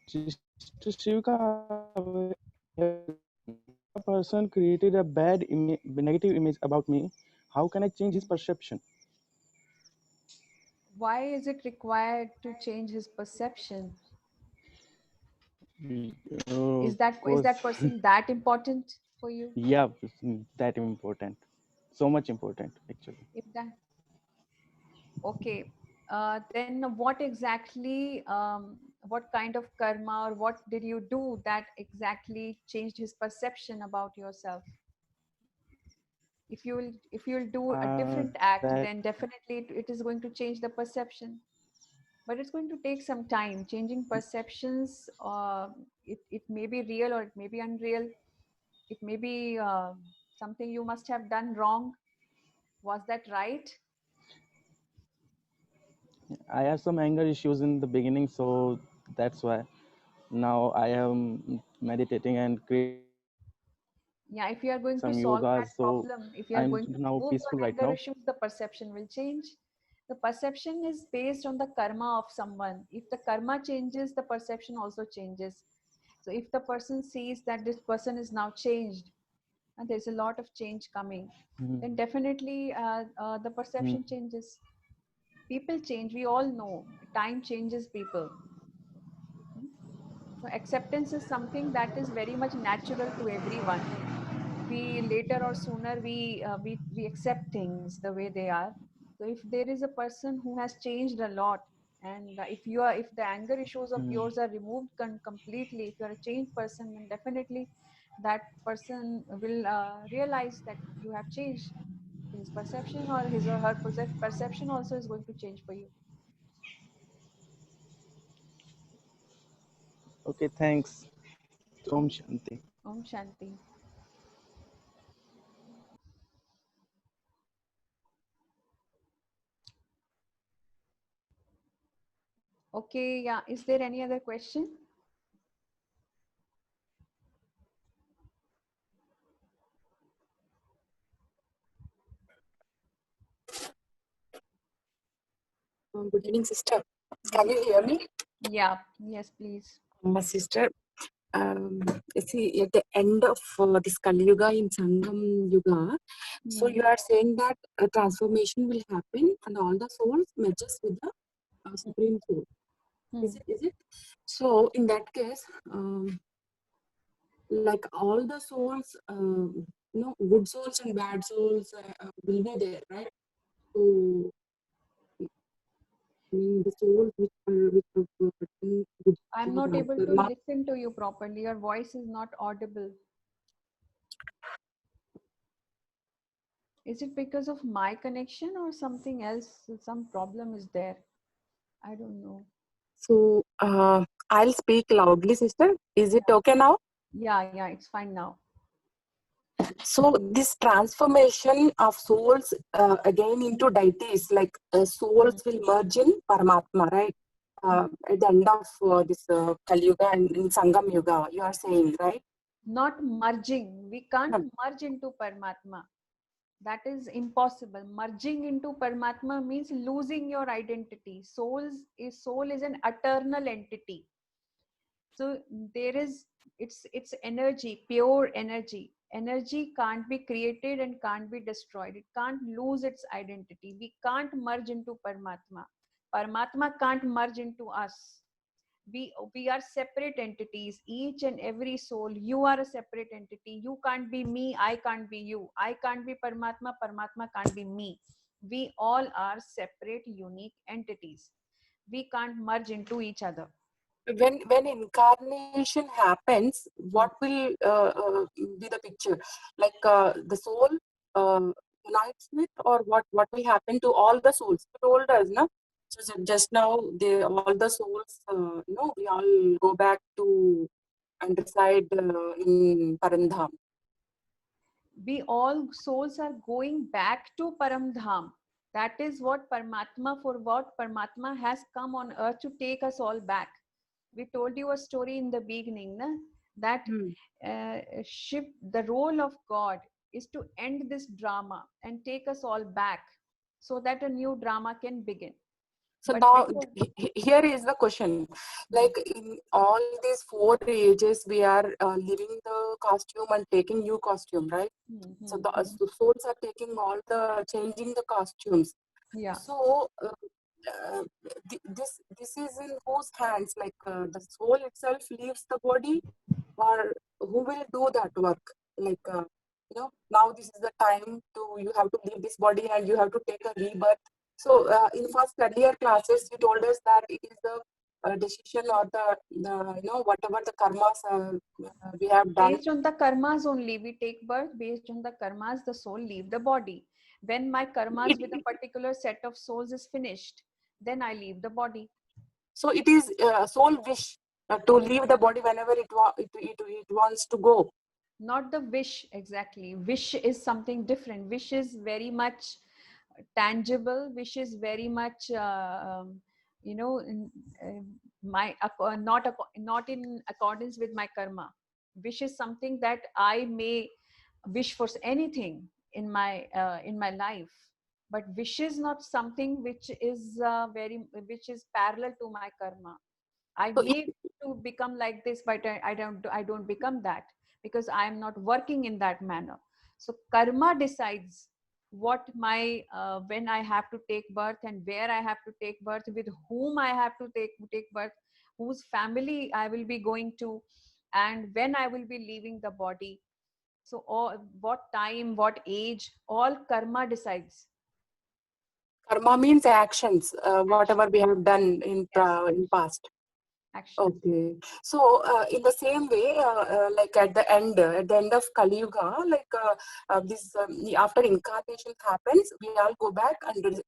Just to see a person created a negative image about me how can I change his perception? Why is it required to change his perception? Is Of course. that person that important for you? Yeah, that important, so much important actually. If that Okay, then what exactly, what kind of karma or what did you do that exactly changed his perception about yourself? If you'll do a different That act, then definitely it is going to change the perception. But it's going to take some time. Changing perceptions, it may be real or it may be unreal. It may be something you must have done wrong. Was that right? I had some anger issues in the beginning, so that's why now I am meditating and creating some yogas. So Yeah, if you are going to I'm solve now that peaceful problem, right if you are now. going to remove your anger issues, the perception will change. The perception is based on the karma of someone. If the karma changes, the perception also changes. So if the person sees that this person is now changed and there's a lot of change coming, then Mhm. definitely the perception Mhm. changes. People change, we all know. Time changes people. Hmm? So acceptance is something that is very much natural to everyone. We later or sooner we accept things the way they are. So if there is a person who has changed a lot, and if the anger issues of Mhm. yours are removed completely, if you are a changed person, then definitely that person will realize that you have changed. His perception or his or her perception also is going to change for you. Okay, thanks. Om Shanti. Om Shanti. Okay, yeah, is there any other question? Good evening, sister. Can you hear me? Yeah, yes, please. My sister, see, at the end of this Kali Yuga in Sangam Yuga, so Hmm. you are saying that a transformation will happen and all the souls merges with the Supreme Soul. Hmm. Is it? So, in that case, like all the souls, good souls and bad souls will be there, right? So, I mean, the souls which have done good I'm or not bad able to karma. listen to you properly. Your voice is not audible. Is it because of my connection or something else? Some problem is there. I don't know. So I'll speak loudly, sister. Is it okay now? Yeah, it's fine now. So this transformation of souls again into deities, like souls Hmm. will merge in Paramatma, right? Hmm. At the end of this Kali Yuga and in Sangam Yuga, you are saying, right? Not merging. We can't Hmm. merge into Paramatma. That is impossible. Merging into Paramatma means losing your identity. Soul is an eternal entity. So there is it's energy, pure energy. Energy can't be created and can't be destroyed. It can't lose its identity. We can't merge into Paramatma. Paramatma can't merge into us. We are separate entities, each and every soul. You are a separate entity. You can't be me, I can't be you. I can't be Paramatma, Paramatma can't be me. We all are separate, unique entities. We can't merge into each other. When incarnation happens, what Hmm. will be the picture? Like the soul unites with, or what will happen to all the souls? You told us, no? So just now, all the souls, we all go back to and reside in Parandham. We all souls are going back to Paramdham. That is what Paramatma, for what Paramatma has come on earth to take us all back. We told you a story in the beginning, na? That Hmm. Shiv, the role of God is to end this drama and take us all back so that a new drama can begin. So But now before, here is the question. Like in all these 4 ages, we are leaving the costume and taking new costume, right? So the souls are taking all the changing the costumes. yeah. So this is in whose hands? Like the soul itself leaves the body, or who will do that work? Like now this is the time to you have to leave this body and you have to take a rebirth. So in first earlier classes, you told us that it is the decision or the whatever the karmas we have done. Based on the karmas only, we take birth. Based on the karmas, the soul leave the body. When my karmas with a It, particular set of souls is finished, then I leave the body. so it is soul wish to leave the body whenever it wants to go. Not the wish exactly. Wish is something different. Wish is very much tangible. Wish is very much you know in, my not in accordance with my karma. Wish is something that I may wish for anything in my life, but wish is not something which is which is parallel to my karma. I So may to become like this, but I don't become that because I am not working in that manner. So karma decides what my when I have to take birth and where I have to take birth, with whom I have to take birth, whose family I will be going to, and when I will be leaving the body. So all, what time, what age, all karma decides. karma means actions, whatever Action. we have done Yes, in past. action. Okay. So, in the same way, like at the end of Kali Yuga, like this, after incarnation happens, we all go back and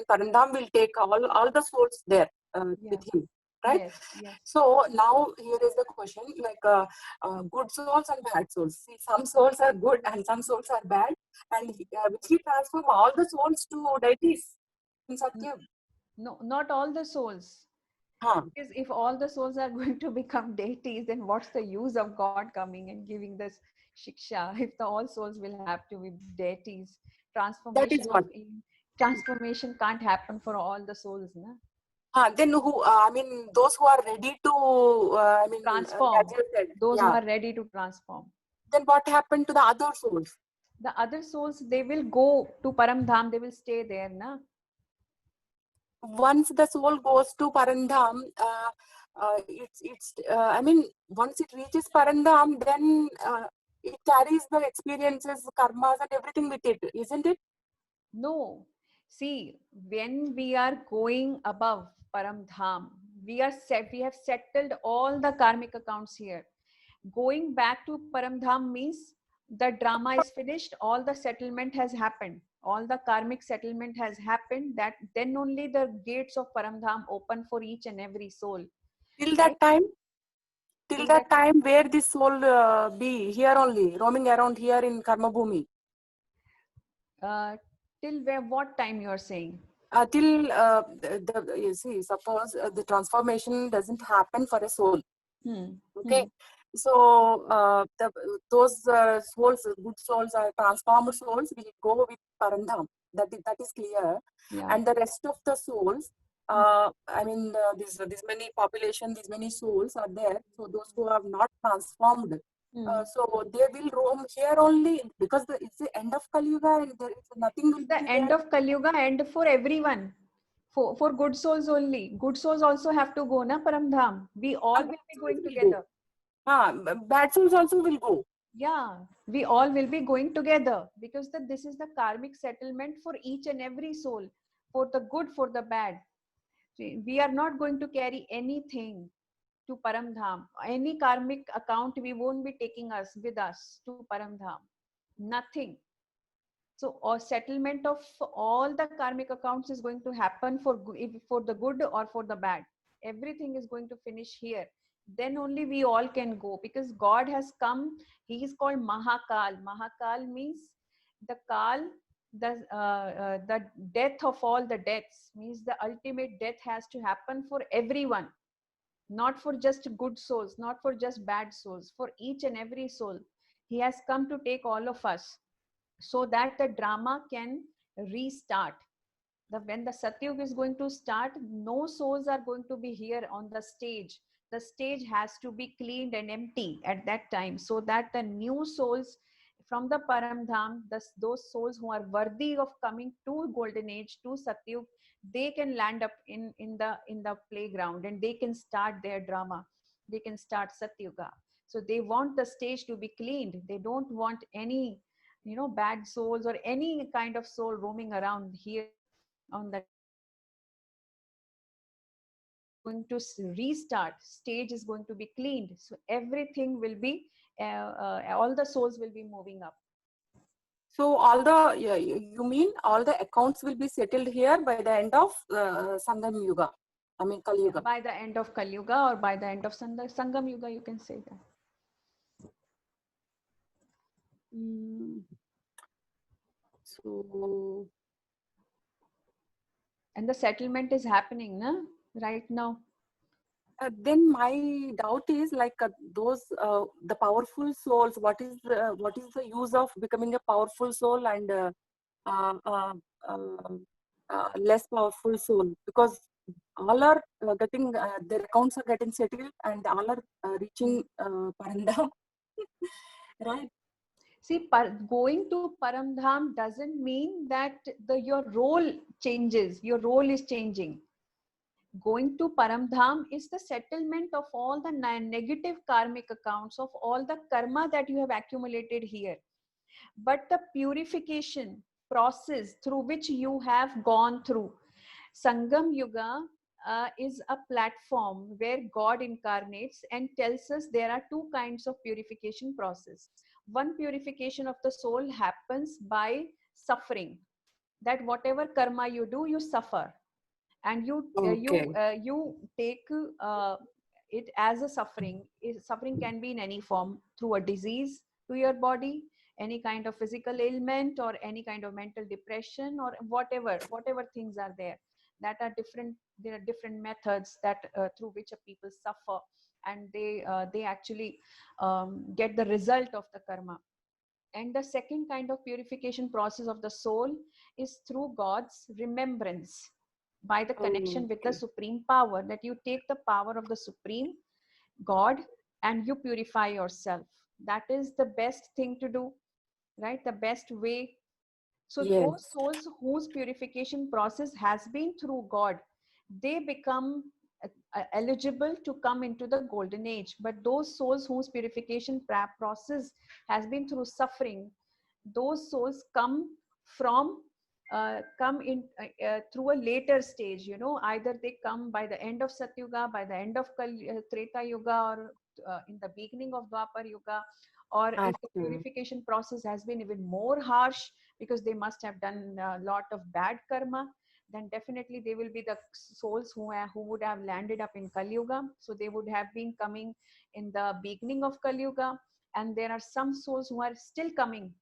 Parandam will take all the souls there Yeah. with him, right? Yes. Yes. So now here is the question, like good souls and bad souls. See, some souls are good and some souls are bad, and will he transform all the souls to deities in N- Satyam? No, not all the souls. Huh. Because if all the souls are going to become deities, then what's the use of God coming and giving this shiksha? If the all souls will have to be deities, That is what. transformation can't happen for all the souls, na? Then who, I mean, those who are ready to, as Transform. you said, Those who yeah. are ready to transform. Then what happened to the other souls? The other souls, they will go to Param Dham, they will stay there, na? Once the soul goes to Parandham, once it reaches Parandham, then it carries the experiences, karmas, and everything with it, isn't it? No. See, when we are going above Param Dham, we have settled all the karmic accounts here. Going back to Param Dham means the drama is finished, all the settlement has happened, all the karmic settlement has happened. That then only the gates of Param Dham open for each and every soul, Till right? that time, till Till that that time, where this soul be here only, roaming around here in Karma Bhumi. uh, till where what time you are saying? Till you see, suppose the transformation doesn't happen for a soul. Hmm. Okay, Hmm. so those souls, good souls, are transformed souls will go with Parandham. That is clear. Yeah. And the rest of the souls, Hmm. this many population, these many souls are there. So those who have not transformed, Hmm. so they will roam here only because it's the end of Kali Yuga and there is nothing will It's the be end there. of Kali Yuga, end for everyone. For good souls only. Good souls also have to go na Param Dham. We all Bad will be souls going will go. together. Bad souls also will go. Yeah, we all will be going together because this is the karmic settlement for each and every soul, for the good, for the bad. We are not going to carry anything to Param Dham. Any karmic account we won't be taking us with us to Param Dham. Nothing. So, or settlement of all the karmic accounts is going to happen for the good or for the bad. Everything is going to finish here. Then only we all can go because God has come. He is called Mahakal. Mahakal means the Kal, the death of all the deaths, means the ultimate death has to happen for everyone, not for just good souls, not for just bad souls, for each and every soul. He has come to take all of us so that the drama can restart. When the Satyug is going to start, no souls are going to be here on the stage. The stage has to be cleaned and empty at that time, so that the new souls from the Paramdham, those souls who are worthy of coming to Golden Age, to Satyug, they can land up in the playground and they can start their drama. They can start Satyuga. So they want the stage to be cleaned. They don't want any, bad souls or any kind of soul roaming around here on that going to restart. Stage is going to be cleaned, so everything will be all the souls will be moving up. So all the, you mean all the accounts will be settled here by the end of Sangam Yuga, I mean Kali Yuga. By the end of Kali Yuga or by the end of Sangam Yuga, you can say that. So, and the settlement is happening right now. then my doubt is like those the powerful souls. What is the use of becoming a powerful soul and uh, uh, less powerful soul? Because all are getting their accounts are getting settled and all are reaching Paranda, right? See, going to Paramdham doesn't mean that your role changes. Your role is changing. Going to Paramdham is the settlement of all the negative karmic accounts of all the karma that you have accumulated here. But the purification process through which you have gone through, Sangam Yuga is a platform where God incarnates and tells us there are two kinds of purification process. One purification of the soul happens by suffering, that whatever karma you do, you suffer, and you take it as a suffering. Suffering can be in any form, through a disease to your body, any kind of physical ailment, or any kind of mental depression, or whatever things are there that are different. There are different methods that through which a people suffer, and they actually get the result of the karma. And the second kind of purification process of the soul is through God's remembrance, by the connection with the supreme power, that you take the power of the supreme God and you purify yourself. That is the best thing to do, right? The best way. So those Yes. souls whose purification process has been through God, they become eligible to come into the golden age. But those souls whose purification process has been through suffering, those souls from come in through a later stage. Either they come by the end of Satyuga, by the end of Treta Yuga, or in the beginning of Dwapar Yuga. Or if the purification process has been even more harsh, because they must have done a lot of bad karma, then definitely they will be the souls who would have landed up in Kali Yuga. So they would have been coming in the beginning of Kali Yuga. And there are some souls who are still coming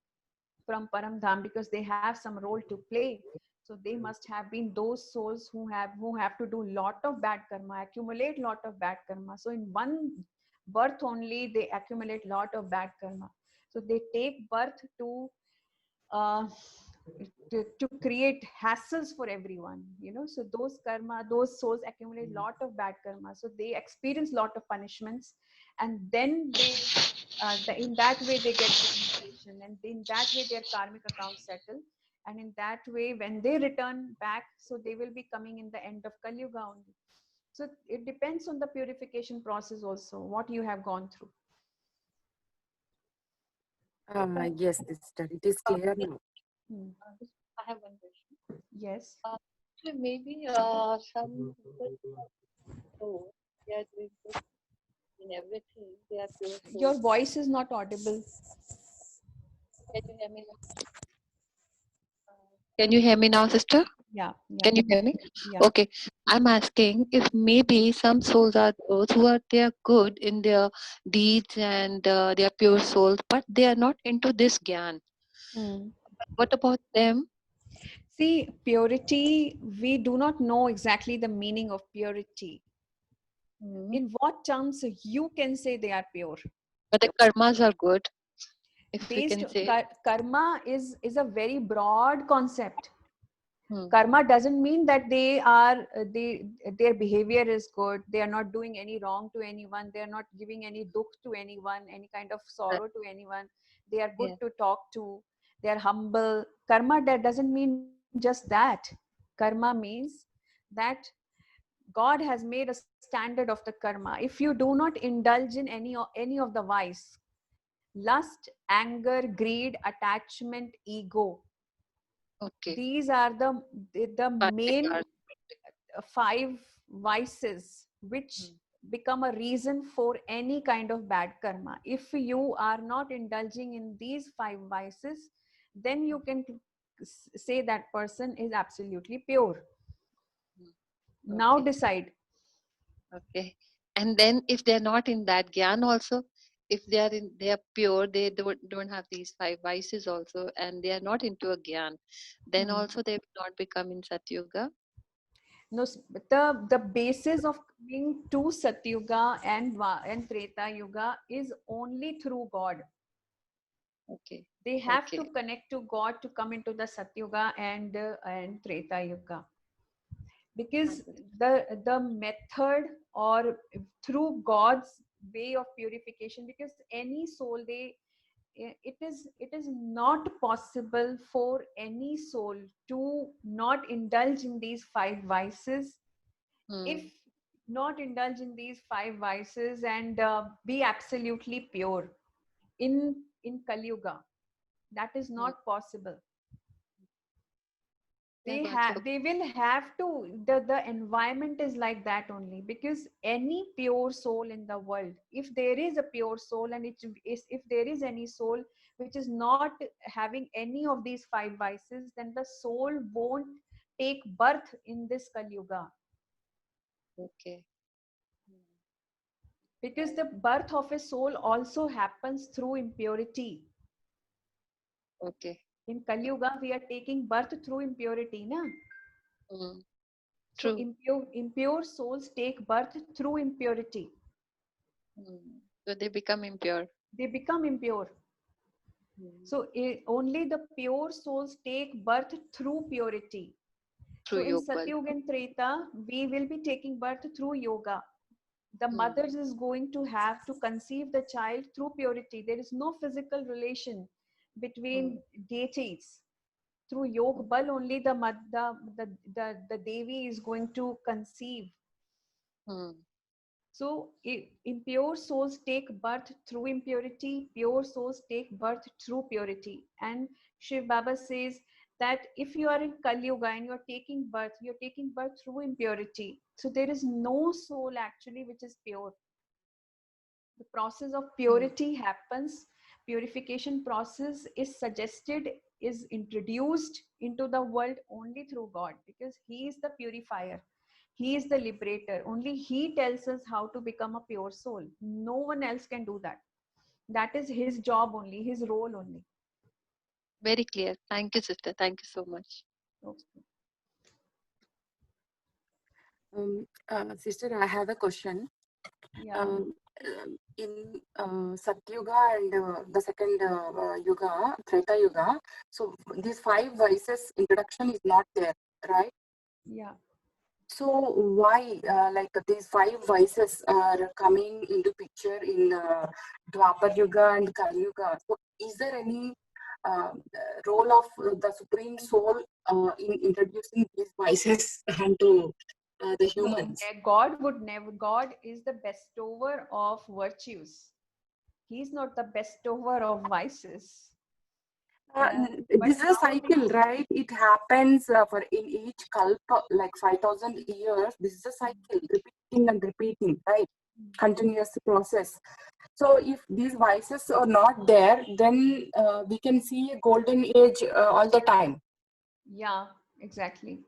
from Paramdham, because they have some role to play. So they must have been those souls who have to do lot of bad karma, accumulate lot of bad karma. So in one birth only they accumulate lot of bad karma. So they take birth uh, to create hassles for everyone. So those souls accumulate lot of bad karma, so they experience lot of punishments, and then in that way they get purification, and in that way their karmic accounts settle. And in that way, when they return back, so they will be coming in the end of Kali Yuga only. So it depends on the purification process also, what you have gone through. Yes, sister, it is clear now. I have one question. Yes. Actually, maybe some people know they are doing good in everything. They are pure souls. Your voice is not audible. Can you hear me now? Can you hear me now, sister? Yeah. Can you hear me? Yeah. Okay. I'm asking if maybe some souls are those who are they are good in their deeds and they are pure souls, but they are not into this gyan. What about them? See, purity, we do not know exactly the meaning of purity. In what terms you can say they are pure? But the karmas are good, if we can say. Karma is a very broad concept. Karma doesn't mean that their behavior is good. They are not doing any wrong to anyone. They are not giving any dukh to anyone, any kind of sorrow to anyone. They are good to talk to. They are humble. Karma, that doesn't mean just that. Karma means that God has made a standard of the karma. If you do not indulge in any of the vice, lust, anger, greed, attachment, ego, these are the main 5 vices which become a reason for any kind of bad karma. If you are not indulging in these 5 vices, then you can say that person is absolutely pure. Now decide. Okay. And then if they're not in that gyan also, if they are pure, they don't have these 5 vices also, and they are not into a gyan, then also they will not become in Satyuga. No, the basis of coming to Satyuga and Treta Yuga is only through God. They have to connect to God to come into the Satyuga and Treta Yuga. Because the method or through God's way of purification, because any soul, it is not possible for any soul to not indulge in these 5 vices. If not indulge in these 5 vices and be absolutely pure in Kali Yuga, that is not possible. They will have to, the environment is like that only, because any pure soul in the world, if there is a pure soul and if there is any soul which is not having any of these 5 vices, then the soul won't take birth in this Kali Yuga. Because the birth of a soul also happens through impurity. In Kali Yuga, we are taking birth through impurity, na? So impure souls take birth through impurity. So they become impure. They become impure. So only the pure souls take birth through purity. So in Satyuga and Treta, we will be taking birth through yoga. The mother is going to have to conceive the child through purity. There is no physical relation between deities. Through yoga bal only the Devi is going to conceive. So impure souls take birth through impurity, pure souls take birth through purity. And Shiv Baba says that if you are in Kali Yuga and you're taking birth through impurity. So there is no soul actually which is pure. The process of purity happens. Purification process is suggested, is introduced into the world only through God, because He is the purifier. He is the liberator. Only He tells us how to become a pure soul. No one else can do that. That is His job only, His role only. Very clear. Thank you, sister. Thank you so much. Sister, I have a question. Yeah. In Satyuga and the second Yuga, Treta Yuga, so these 5 vices introduction is not there, right? Yeah. So why like these 5 vices are coming into picture in Dwapar Yuga and Kali Yuga? So is there any role of the Supreme Soul in introducing these vices into the humans? No, God would never. God is the bestower of virtues. He's not the bestower of vices. This is a cycle, right? It happens for in each kalpa, like 5,000 years. This is a cycle, repeating and repeating, right? Continuous process. So if these vices are not there, then we can see a golden age all the time. Yeah, exactly.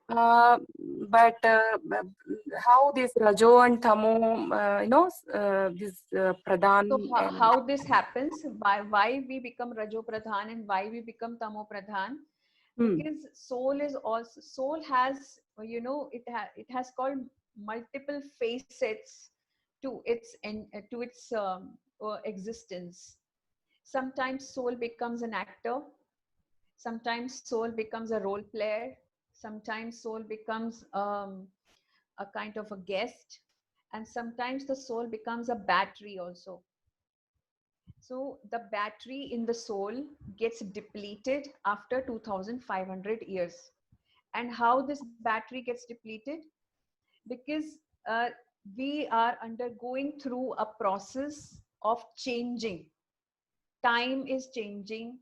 But how this Rajo and Tamo, this Pradhan. So how this happens? Why we become Rajo Pradhan and why we become Tamo Pradhan? Because soul has, it has called multiple facets to its existence. Sometimes soul becomes an actor. Sometimes soul becomes a role player. Sometimes soul becomes a kind of a guest, and sometimes the soul becomes a battery also. So the battery in the soul gets depleted after 2500 years. And how this battery gets depleted? Because uh, we are undergoing through a process of changing. Time is changing,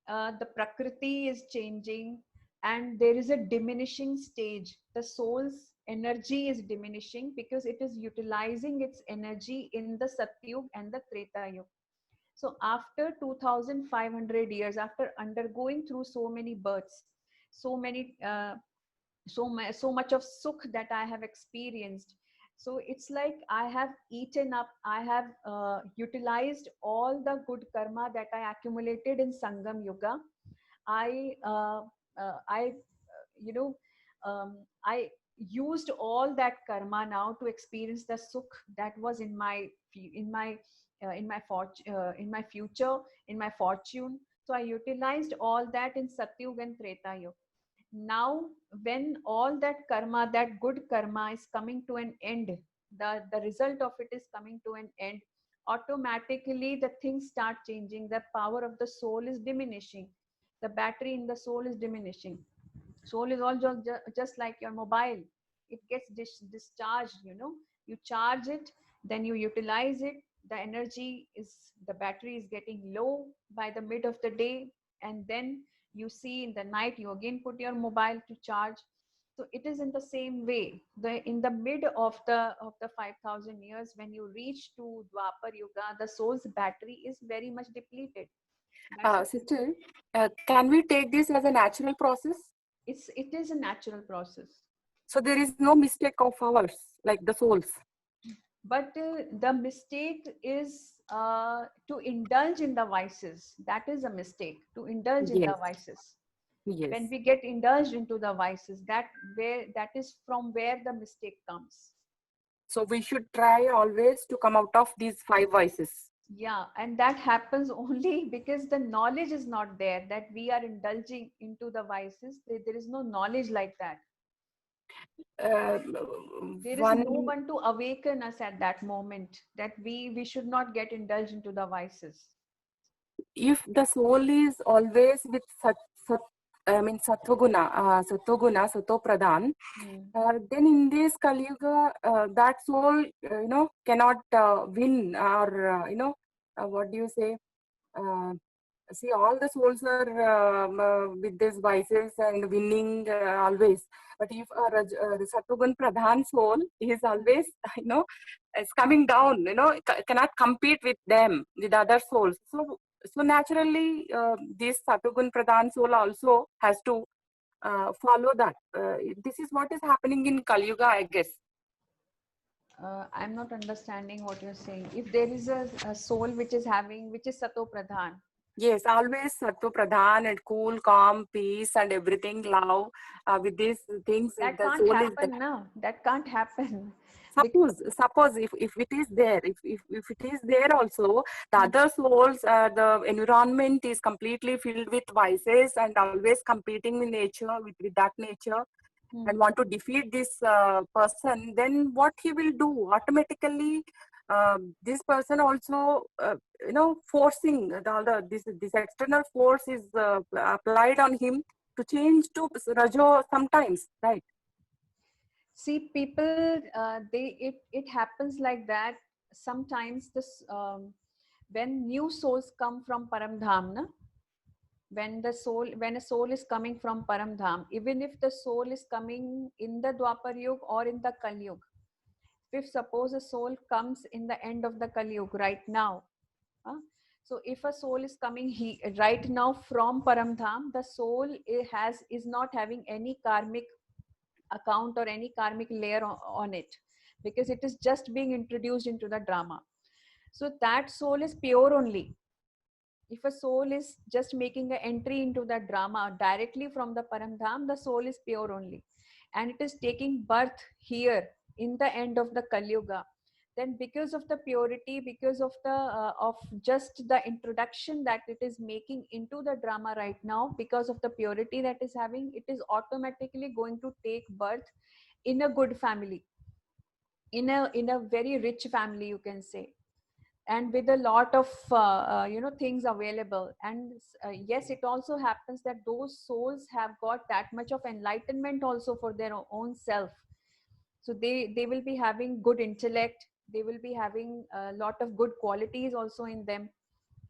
the prakriti is changing, and there is a diminishing stage. The soul's energy is diminishing because it is utilizing its energy in the Satyug and the Treta Yuga. So after 2500 years, after undergoing through so many births, so many so much of sukh that I have experienced, so it's like I have eaten up, I have utilized all the good karma that I accumulated in Sangam Yuga. I you know I used all that karma now to experience the sukh that was in my in my future, in my fortune. So I utilized all that in Satyug and Treta Yuga. Now when all that karma, that good karma, is coming to an end, the result of it is coming to an end, automatically the things start changing. The power of the soul is diminishing, the battery in the soul is diminishing. Soul is all just like your mobile. It gets discharged, you know. You charge it, then you utilize it. The energy is, the battery is getting low by the mid of the day, and then you see in the night you again put your mobile to charge. So it is in the same way, the in the mid of the 5000 years, when you reach to Dwapar Yuga, the soul's battery is very much depleted. That's what Sister, can we take this as a natural process? it is a natural process. So there is no mistake of ours, like the souls. But the mistake is to indulge in the vices. That is a mistake, to indulge in the Yes, vices. yes. When we get indulged into the vices, that is from where the mistake comes. So we should try always to come out of these five vices. Yeah, and that happens only because the knowledge is not there, that we are indulging into the vices. There is no knowledge like that. Uh, There is no one, one to awaken us at that moment, that we should not get indulged into the vices. if the soul is always with Sattva-guna, Sato-pradhan, Hmm. then in this Kali Yuga, that soul, cannot win or, what do you say? Uh, See, all the souls are with these vices and winning always. But if a Sattvagun Pradhan soul is always, is coming down, cannot compete with them, with other souls. So naturally, this Sattvagun Pradhan soul also has to follow that. This is what is happening in Kali Yuga, I guess. I'm not understanding what you're saying. If there is a soul which is Sato Pradhan, Yes, always Sattva Pradhan and cool, calm, peace and everything, love. With these things, that the can't soul is the. happen now. That can't happen. Suppose if it is there, if it is there also, the other souls, the environment is completely filled with vices and always competing with nature, with that nature, and want to defeat this person, then what he will do? Automatically, this person also, forcing this external force is applied on him to change to Rajo sometimes, right? See, people, it happens like that. Sometimes when new souls come from Paramdham, na? When a soul is coming from Paramdham, even if the soul is coming in the Dwapar Yuga or in the Kali Yuga, if suppose a soul comes in the end of the Kali Yuga right now, so if a soul is coming right now from Paramdham, the soul is not having any karmic account or any karmic layer on it, because it is just being introduced into the drama. So that soul is pure only. If a soul is just making an entry into the drama directly from the Paramdham, the soul is pure only. And it is taking birth here in the end of the Kali Yuga. then because of the purity, because of the of just the introduction that it is making into the drama right now, because of the purity that is having, it is automatically going to take birth in a good family, in a very rich family, you can say, and with a lot of things available. And yes, it also happens that those souls have got that much of enlightenment also for their own self. So they will be having good intellect, they will be having a lot of good qualities also in them.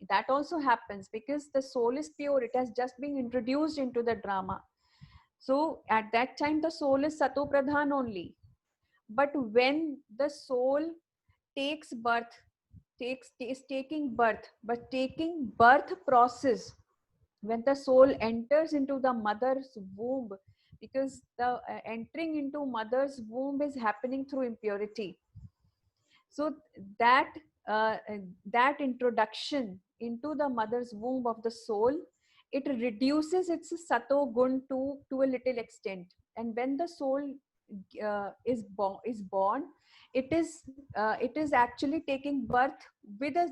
That also happens because the soul is pure, it has just been introduced into the drama. So at that time the soul is sato pradhan only. But when the soul takes birth, is taking birth, but taking birth process, when the soul enters into the mother's womb, because the entering into mother's womb is happening through impurity. So that that introduction into the mother's womb of the soul, it reduces its sato gun to a little extent. And when the soul is born, it is actually taking birth with a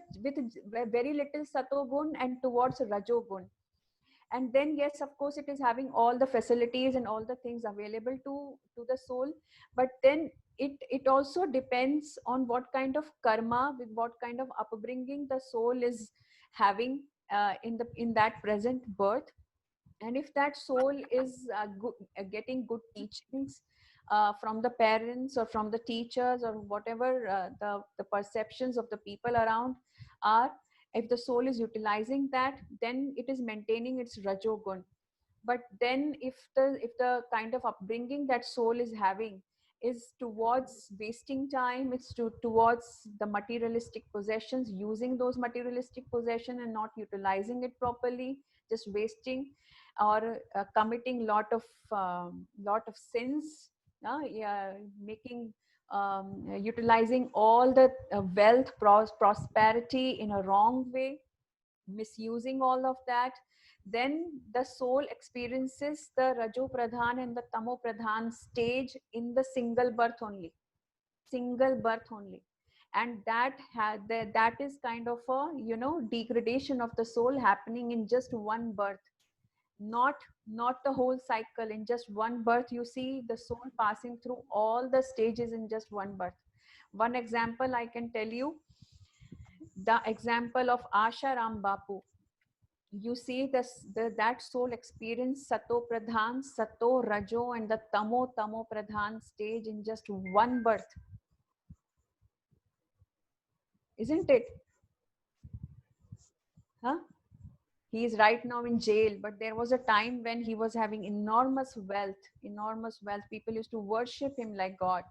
very little sato gun and towards rajo gun. And then yes, of course, it is having all the facilities and all the things available to the soul. But then it also depends on what kind of karma, with what kind of upbringing the soul is having in that present birth. And if that soul is getting good teachings from the parents or from the teachers or whatever the perceptions of the people around are, if the soul is utilizing that, then it is maintaining its rajogun. But then if the kind of upbringing that soul is having is towards wasting time, it's towards the materialistic possessions, using those materialistic possession and not utilizing it properly, just wasting, or committing lot of sins, yeah, making utilizing all the wealth, prosperity in a wrong way, misusing all of that, then the soul experiences the rajo pradhan and the tamo pradhan stage in the single birth only. Single birth only. And that is kind of a degradation of the soul happening in just one birth. Not the whole cycle. In just one birth, you see the soul passing through all the stages in just one birth. One example I can tell you, the example of Asharam Bapu. You see that soul experience sato pradhan, sato rajo, and the tamo pradhan stage in just one birth, isn't it? Huh? He is right now in jail, but there was a time when he was having enormous wealth. People used to worship him like God.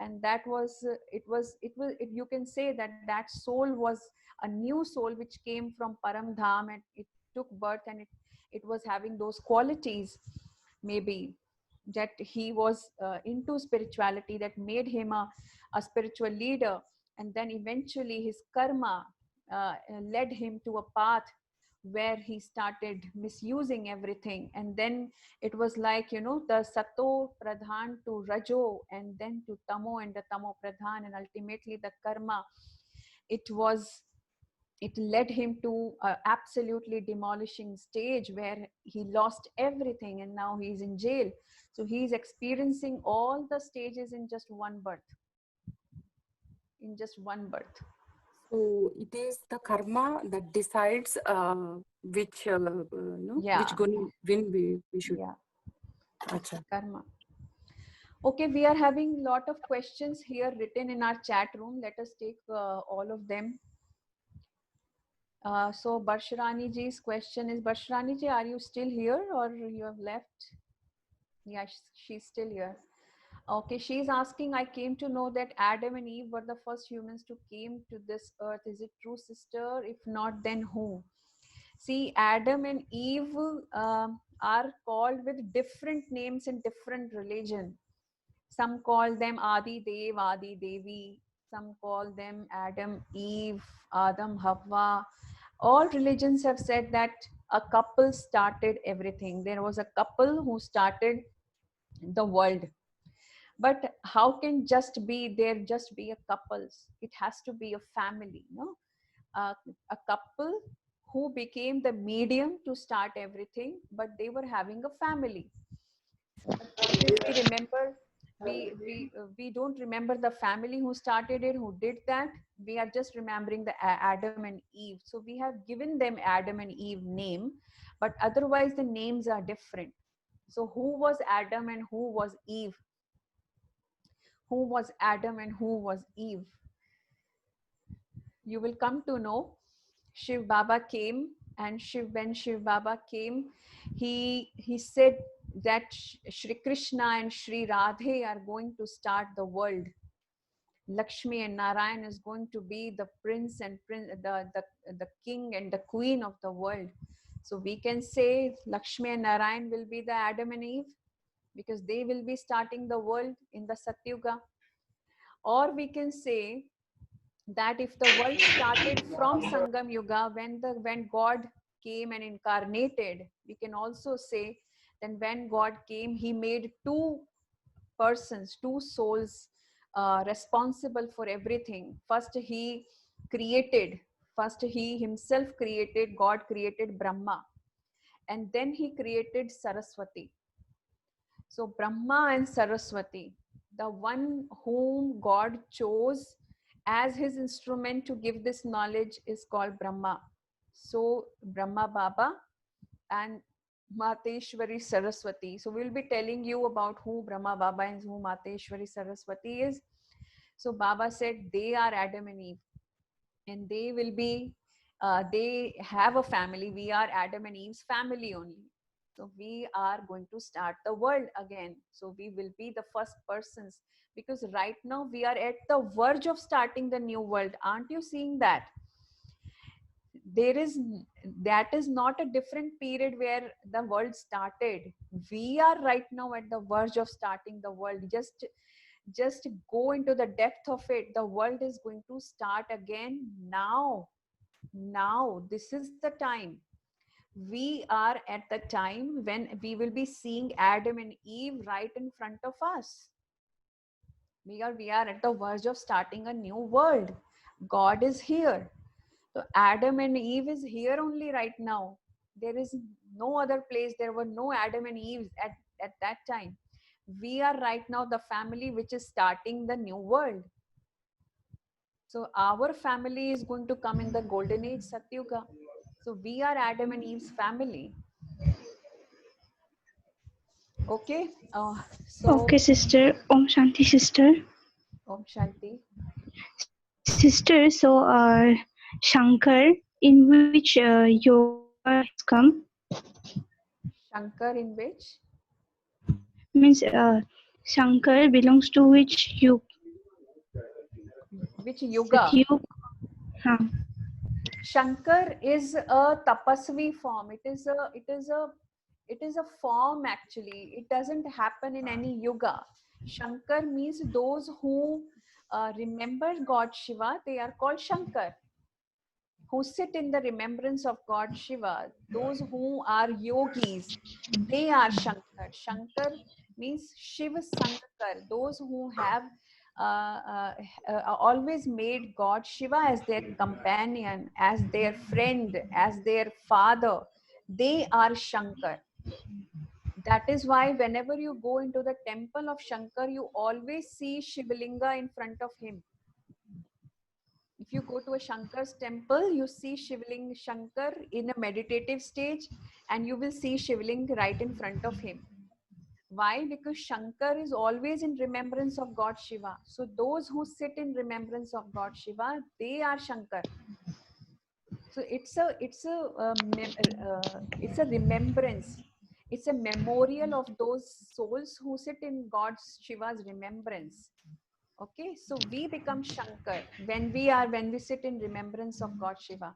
And that was you can say that that soul was a new soul which came from param dham, and it took birth, and it was having those qualities, maybe, that he was into spirituality, that made him a spiritual leader. And then eventually his karma led him to a path where he started misusing everything. And then it was like, the sato pradhan to rajo, and then to tamo and the tamo pradhan, and ultimately the karma, it led him to a absolutely demolishing stage where he lost everything, and now he's in jail. So he's experiencing all the stages in just one birth. In just one birth. So it is the karma that decides which which gun we should. Yeah. Achha. Karma. Okay, we are having a lot of questions here written in our chat room. Let us take all of them. So Barshrani ji's question is, Barshrani ji, are you still here or you have left? Yeah, she's still here. Okay, she's asking, I came to know that Adam and Eve were the first humans to came to this earth. Is it true, sister? If not, then who? See, Adam and Eve are called with different names in different religion. Some call them Adi Dev, Adi Devi. Some call them Adam, Eve, Adam, Havva. All religions have said that a couple started everything. There was a couple who started the world. But how can just be a couples? It has to be a family, no? A couple who became the medium to start everything, but they were having a family. But what if we remember, we don't remember the family who started it, who did that. We are just remembering the Adam and Eve. So we have given them Adam and Eve name, but otherwise the names are different. So who was Adam and who was Eve? Who was Adam and who was Eve? You will come to know. Shiv Baba came, and when Shiv Baba came, he said that Shri Krishna and Shri Radhe are going to start the world. Lakshmi and Narayan is going to be the prince and the king and the queen of the world. So we can say Lakshmi and Narayan will be the Adam and Eve, because they will be starting the world in the Satyuga. Or we can say that if the world started from Sangam Yuga, when God came and incarnated, we can also say then when God came, he made two persons, two souls responsible for everything. First he himself created, God created Brahma, and then he created Saraswati. So Brahma and Saraswati, the one whom God chose as his instrument to give this knowledge, is called Brahma. So Brahma Baba and Mateshwari Saraswati. So we'll be telling you about who Brahma Baba and who Mateshwari Saraswati is. So Baba said they are Adam and Eve, and they will be, they have a family. We are Adam and Eve's family only. So we are going to start the world again. So we will be the first persons, because right now we are at the verge of starting the new world. Aren't you seeing that? That is not a different period where the world started. We are right now at the verge of starting the world. Just go into the depth of it. The world is going to start again now. This is the time. We are at the time when we will be seeing Adam and Eve right in front of us. We are at the verge of starting a new world. God is here. So Adam and Eve is here only right now. There is no other place. There were no Adam and Eve at that time. We are right now the family which is starting the new world. So our family is going to come in the golden age, Satyuga. So we are Adam and Eve's family. Okay. Okay, sister. Om Shanti, sister. Om Shanti. Sister, so Shankar, in which yoga has come? Shankar in which? Means Shankar belongs to which yuga? Which yuga? Huh. Shankar is a tapasvi form. It is a form actually. It doesn't happen in any yuga. Shankar means those who remember God Shiva. They are called Shankar. Who sit in the remembrance of God Shiva. Those who are yogis, they are Shankar. Shankar means Shiva Sankar. Those who have always made God Shiva as their companion, as their friend, as their father. They are Shankar. That is why whenever you go into the temple of Shankar, you always see Shivalinga in front of him. If you go to a Shankar's temple, you see Shivling Shankar in a meditative stage, and you will see Shivling right in front of him. Why? Because Shankar is always in remembrance of God Shiva. So those who sit in remembrance of God Shiva, they are Shankar. So it's a remembrance. It's a memorial of those souls who sit in God Shiva's remembrance. Okay, so we become Shankar when we sit in remembrance of God Shiva.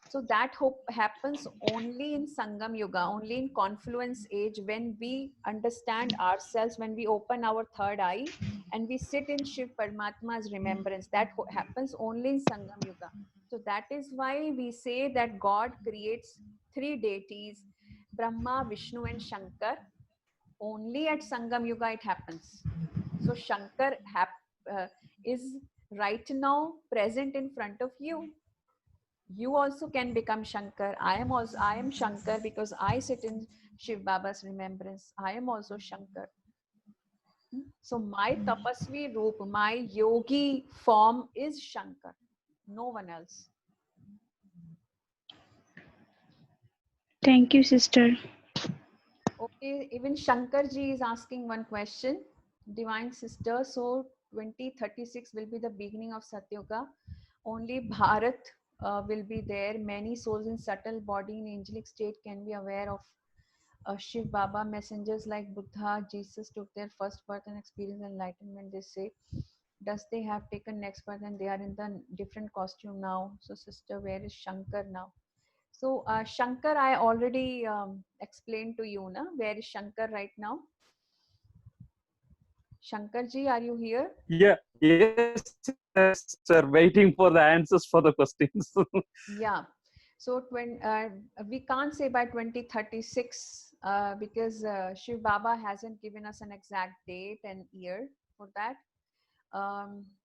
So that hope happens only in Sangam Yuga, only in confluence age, when we understand ourselves, when we open our third eye and we sit in Shiv Paramatma's remembrance. That happens only in Sangam Yuga. So that is why we say that God creates three deities, Brahma, Vishnu and Shankar, Only at Sangam Yuga it happens. So Shankar is right now present in front of you. You also can become Shankar. I am Shankar because I sit in Shiv Baba's remembrance. I am also Shankar. So my tapasvi roop, my yogi form is Shankar, no one else. Thank you, sister. Okay, even Shankar ji is asking one question. Divine sister, so 2036 will be the beginning of Satyuga. Only Bharat will be there. Many souls in subtle body in angelic state can be aware of Shiv Baba. Messengers like Buddha, Jesus took their first birth and experience enlightenment. They say, does they have taken next birth and they are in the different costume now? So sister, where is Shankar now? So Shankar, I already explained to you, na? Where is Shankar right now? Shankar ji, are you here? Yeah, yes, sir. Waiting for the answers for the questions. Yeah. So we can't say by 2036 because Shiv Baba hasn't given us an exact date and year for that.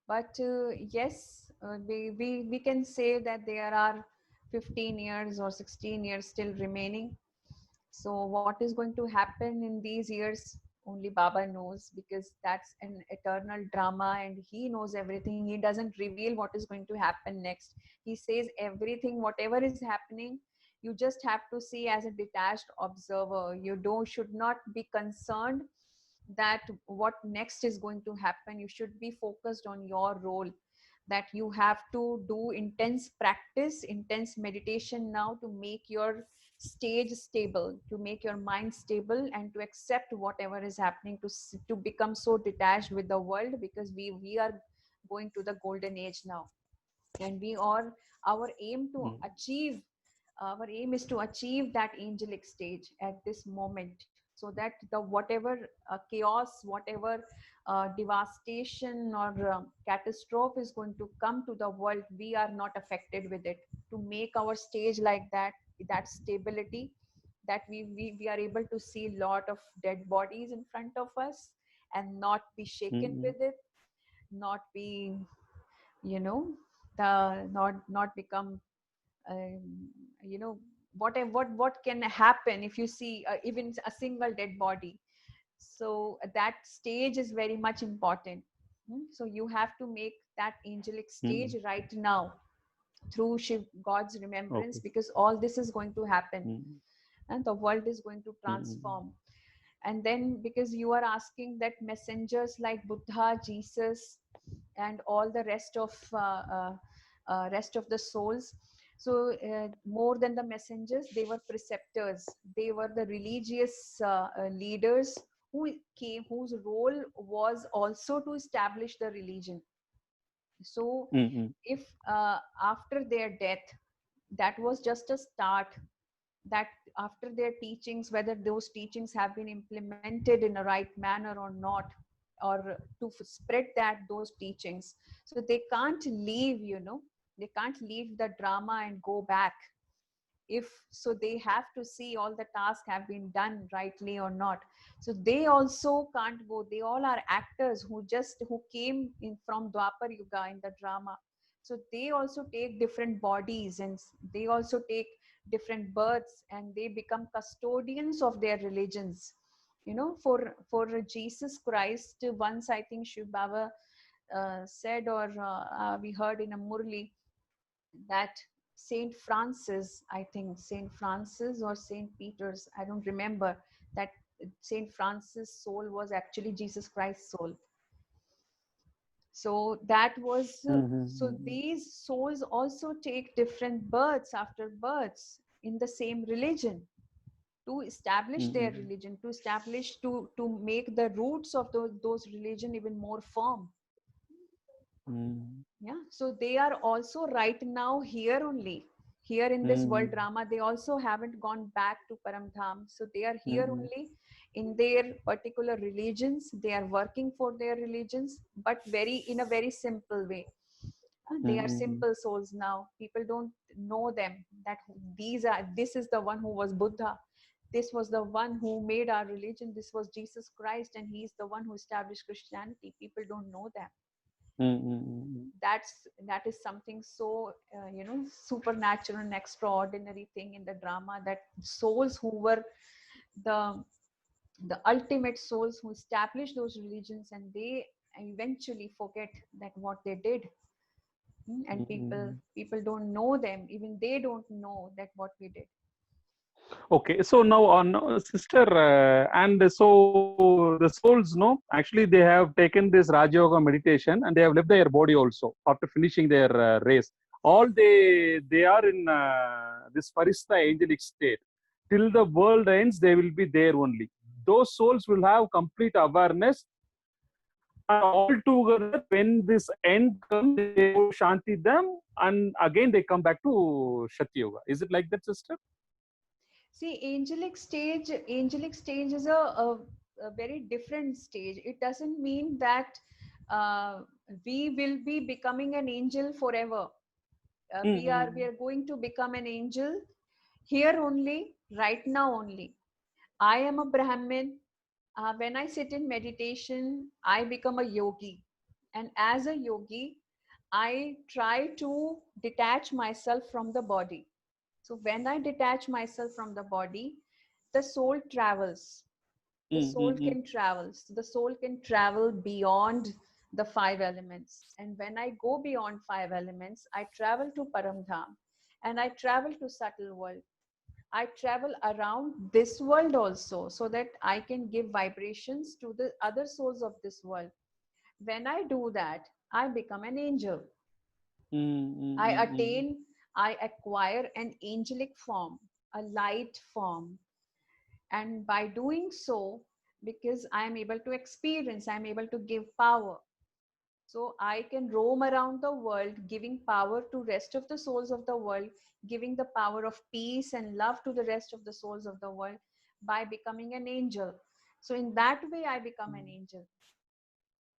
But yes, we can say that there are 15 years or 16 years still remaining. So what is going to happen in these years? Only Baba knows, because that's an eternal drama and he knows everything. He doesn't reveal what is going to happen next. He says everything, whatever is happening, you just have to see as a detached observer. You should not be concerned that what next is going to happen. You should be focused on your role, that you have to do intense practice, intense meditation now to make your stage stable, to make your mind stable, and to accept whatever is happening, to become so detached with the world, because we are going to the golden age now, and we are our aim to achieve our aim is to achieve that angelic stage at this moment, so that the whatever chaos, whatever devastation or catastrophe is going to come to the world, we are not affected with it, to make our stage like that, that stability, that we are able to see a lot of dead bodies in front of us and not be shaken with it, not be, you know, not become, um, you know, what can happen if you see even a single dead body. So that stage is very much important. So you have to make that angelic stage right now through Shiv, God's remembrance, Okay. because all this is going to happen and the world is going to transform. And then, because you are asking that messengers like Buddha, Jesus, and all the rest of the souls, so more than the messengers, they were preceptors, they were the religious leaders who came, whose role was also to establish the religion. So if after their death, that was just a start, that after their teachings, whether those teachings have been implemented in a right manner or not, or to spread that those teachings, so they can't leave, you know, they can't leave the drama and go back. If so, they have to see all the tasks have been done rightly or not. So they also can't go, they all are actors who came in from Dwapar Yuga in the drama. So they also take different bodies, and they also take different births, and they become custodians of their religions. You know, for Jesus Christ, once I think Shiv Baba said, or we heard in a Murli, that Saint Francis, I think Saint Francis or Saint Peter's, I don't remember, that Saint Francis' soul was actually Jesus Christ's soul. So that was, so these souls also take different births after births in the same religion, to establish their religion, to establish, to make the roots of those religion even more firm. Yeah, so they are also right now here only, here in this world drama. They also haven't gone back to Paramdham, so they are here only in their particular religions. They are working for their religions, but in a very simple way. They are simple souls now. People don't know them, that this is the one who was Buddha, this was the one who made our religion, this was Jesus Christ, and he's the one who established Christianity. People don't know that. That is something so supernatural and extraordinary thing in the drama, that souls who were the ultimate souls who established those religions, and they eventually forget that what they did. And people don't know them, even they don't know that what we did. Okay, so now on sister, and so the souls, no, actually they have taken this Raja Yoga meditation and they have left their body also after finishing their race. All they are in this Farista angelic state. Till the world ends, they will be there only. Those souls will have complete awareness. All together, when this end comes, they shanti them, and again they come back to Shakti Yoga. Is it like that, sister? See, angelic stage is a very different stage. It doesn't mean that we will be becoming an angel forever. We are going to become an angel here only, right now only. I am a Brahmin. When I sit in meditation, I become a yogi. And as a yogi, I try to detach myself from the body. So when I detach myself from the body, the soul travels. The soul can travel. So the soul can travel beyond the 5 elements. And when I go beyond 5 elements, I travel to Paramdham, and I travel to subtle world. I travel around this world also, so that I can give vibrations to the other souls of this world. When I do that, I become an angel. I acquire an angelic form, a light form. And by doing so, because I am able to experience, I am able to give power. So I can roam around the world, giving power to rest of the souls of the world, giving the power of peace and love to the rest of the souls of the world by becoming an angel. So in that way, I become an angel.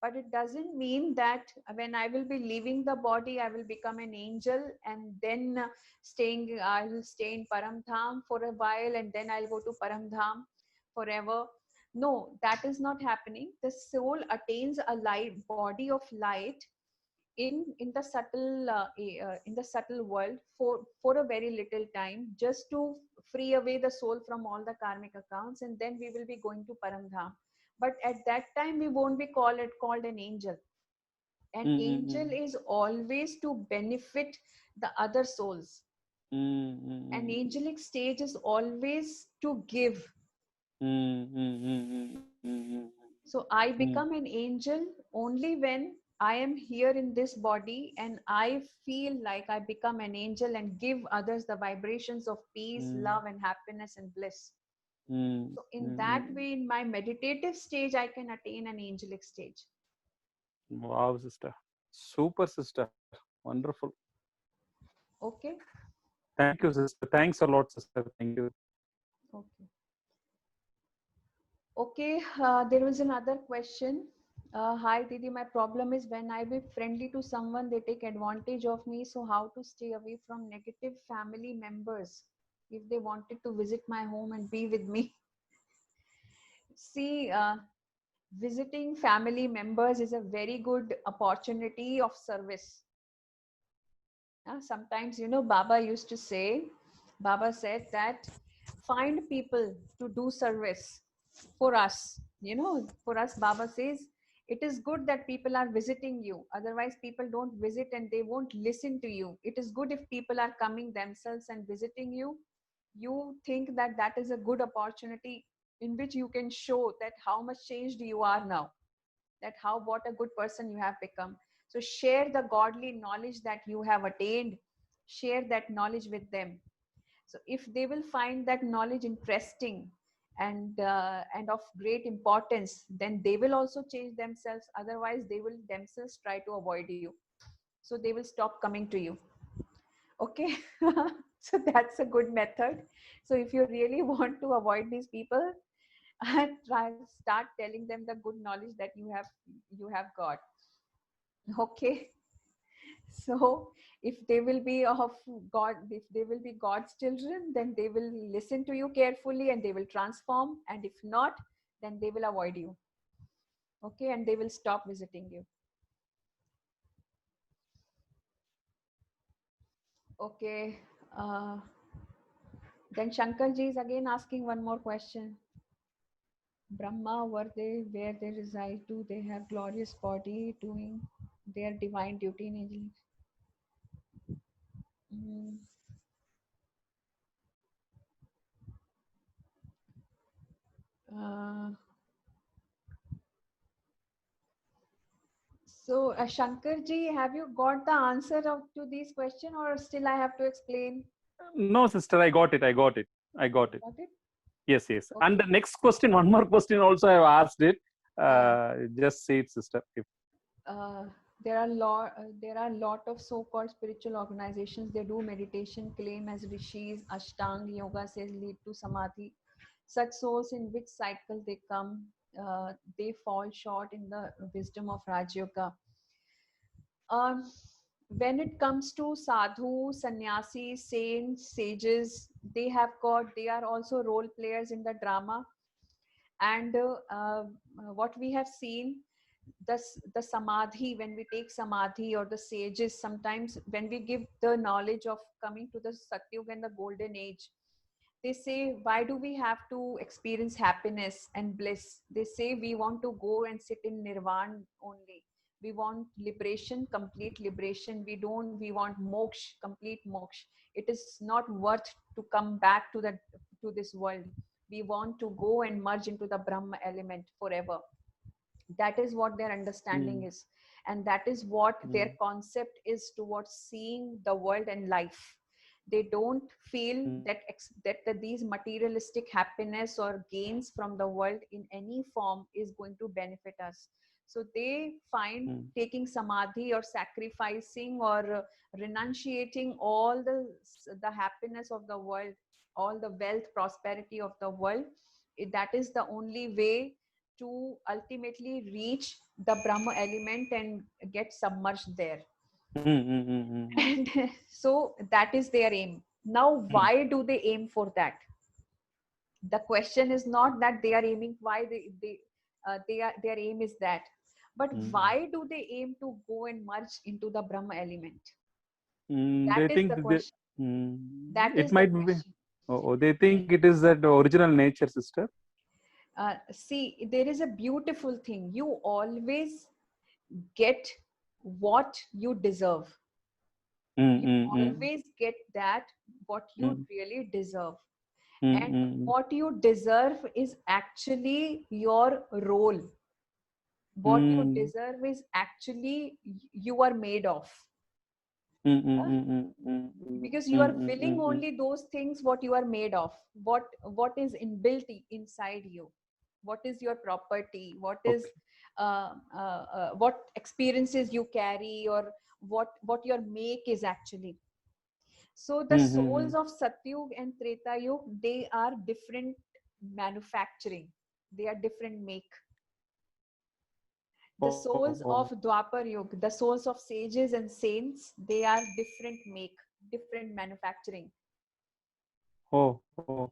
But it doesn't mean that when I will be leaving the body, I will become an angel, and then I will stay in Paramdham for a while, and then I'll go to Paramdham forever. No, that is not happening. The soul attains a light body of light in the subtle world for a very little time, just to free away the soul from all the karmic accounts, and then we will be going to Paramdham. But at that time, we won't be called an angel. An angel is always to benefit the other souls. An angelic stage is always to give. So I become an angel only when I am here in this body and I feel like I become an angel and give others the vibrations of peace, love, and happiness and bliss. So in that way, in my meditative stage, I can attain an angelic stage. Wow, sister. Super, sister. Wonderful. Okay. Thank you, sister. Thanks a lot, sister. Thank you. Okay. Okay, there was another question. Hi, Didi, my problem is when I be friendly to someone, they take advantage of me. So how to stay away from negative family members if they wanted to visit my home and be with me? See, visiting family members is a very good opportunity of service. Sometimes, Baba said that find people to do service for us. For us, Baba says, it is good that people are visiting you. Otherwise, people don't visit and they won't listen to you. It is good if people are coming themselves and visiting you. You think that that is a good opportunity in which you can show that how much changed you are now, that what a good person you have become. So share the godly knowledge that you have attained, share that knowledge with them. So if they will find that knowledge interesting and of great importance, then they will also change themselves. Otherwise, they will themselves try to avoid you. So they will stop coming to you. Okay. So that's a good method. So if you really want to avoid these people, start telling them the good knowledge that you have got. Okay. So if they will be of God, if they will be God's children, then they will listen to you carefully and they will transform. And if not, then they will avoid you. Okay, and they will stop visiting you. Okay. Then Shankarji is again asking one more question. Brahma, were they where they reside? Do they have glorious body doing their divine duty in angels? So, Shankarji, have you got the answer to these questions, or still I have to explain? No, sister, I got it. I got it. Got it? Yes, yes. Okay. And the next question, one more question also I have asked it. Just say it, sister. There are lot of so-called spiritual organizations. They do meditation, claim as rishis, ashtanga yoga says lead to samadhi. Such souls, in which cycle they come, they fall short in the wisdom of Raj Yoga. When it comes to sadhu, sannyasi, saints, sages, they are also role players in the drama. And what we have seen, the samadhi, when we take samadhi, or the sages, sometimes when we give the knowledge of coming to the Satyuga and the golden age, they say, why do we have to experience happiness and bliss? They say we want to go and sit in nirvana only. We want liberation, complete liberation. We want moksha, complete moksha. It is not worth to come back to this world. We want to go and merge into the Brahma element forever. That is what their understanding is, and that is what their concept is towards seeing the world and life. They don't feel that these materialistic happiness or gains from the world in any form is going to benefit us. So they find taking samadhi or sacrificing or renunciating all the happiness of the world, all the wealth, prosperity of the world, that is the only way to ultimately reach the Brahma element and get submerged there. And so that is their aim. Now, why do they aim for that? The question is not that they are aiming, why their aim is that, but why do they aim to go and merge into the Brahma element? That is the question. That is the question. They think it is that original nature, sister. See, there is a beautiful thing. You always get what you deserve. You always get that what you really deserve. And what you deserve is actually your role. What you deserve is actually you are made of. Because you are feeling only those things what you are made of, what is inbuilt inside you, what is your property, what is what experiences you carry, or what your make is actually. So the souls of Satyug and Treta Yug, they are different manufacturing, they are different make. The souls of Dwapar Yuga, the souls of sages and saints, they are different make, different manufacturing. Okay.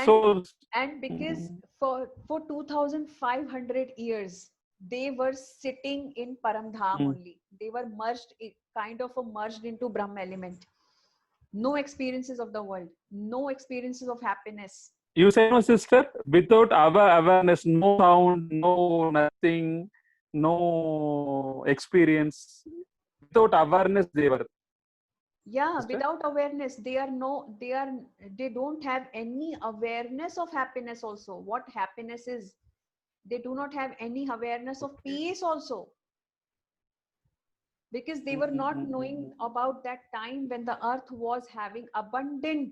So and because for 2500 years they were sitting in Paramdham only. They were merged, kind of merged into Brahma element. No experiences of the world, no experiences of happiness. You say no, sister, without our awareness, no sound, no nothing, no experience. Without awareness, they were. Yeah, sister? Without awareness, they don't have any awareness of happiness also. What happiness is. They do not have any awareness of peace also. Because they were not knowing about that time when the earth was having abundant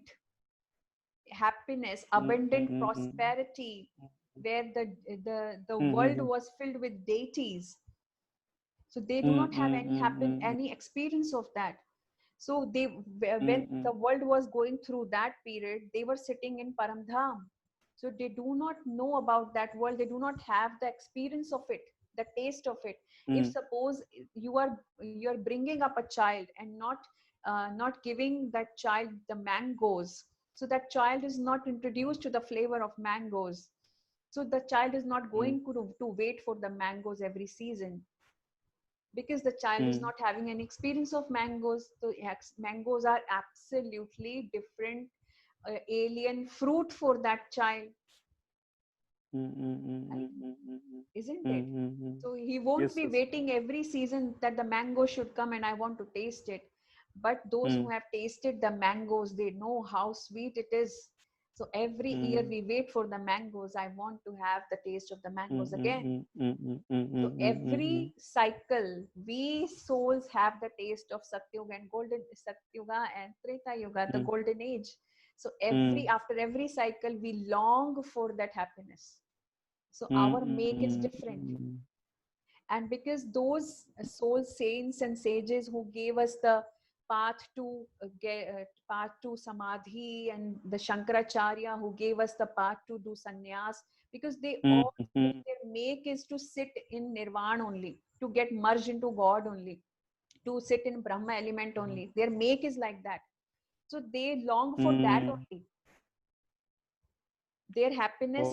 happiness, abundant prosperity, where the world was filled with deities. So they do not have any experience of that. So when the world was going through that period, they were sitting in Paramdham. So they do not know about that world. They do not have the experience of it. the taste of it. If suppose you're bringing up a child and not giving that child the mangoes, so that child is not introduced to the flavor of mangoes, so the child is not going to wait for the mangoes every season, because the child is not having an experience of mangoes. So mangoes are absolutely different, alien fruit for that child, isn't it? So he won't Yes, be sister. waiting every season that the mango should come and I want to taste it. But those who have tasted the mangoes, they know how sweet it is. So every year we wait for the mangoes. I want to have the taste of the mangoes again. So every cycle, we souls have the taste of Satyuga and golden Satyuga and Treta Yuga, the golden age. So after every cycle, we long for that happiness. So our make is different. And because those soul saints and sages who gave us the path to path to samadhi, and the Shankaracharya who gave us the path to do sannyas, because they all their make is to sit in nirvana only, to get merged into God only, to sit in Brahma element only. Their make is like that. So they long for that only. Their happiness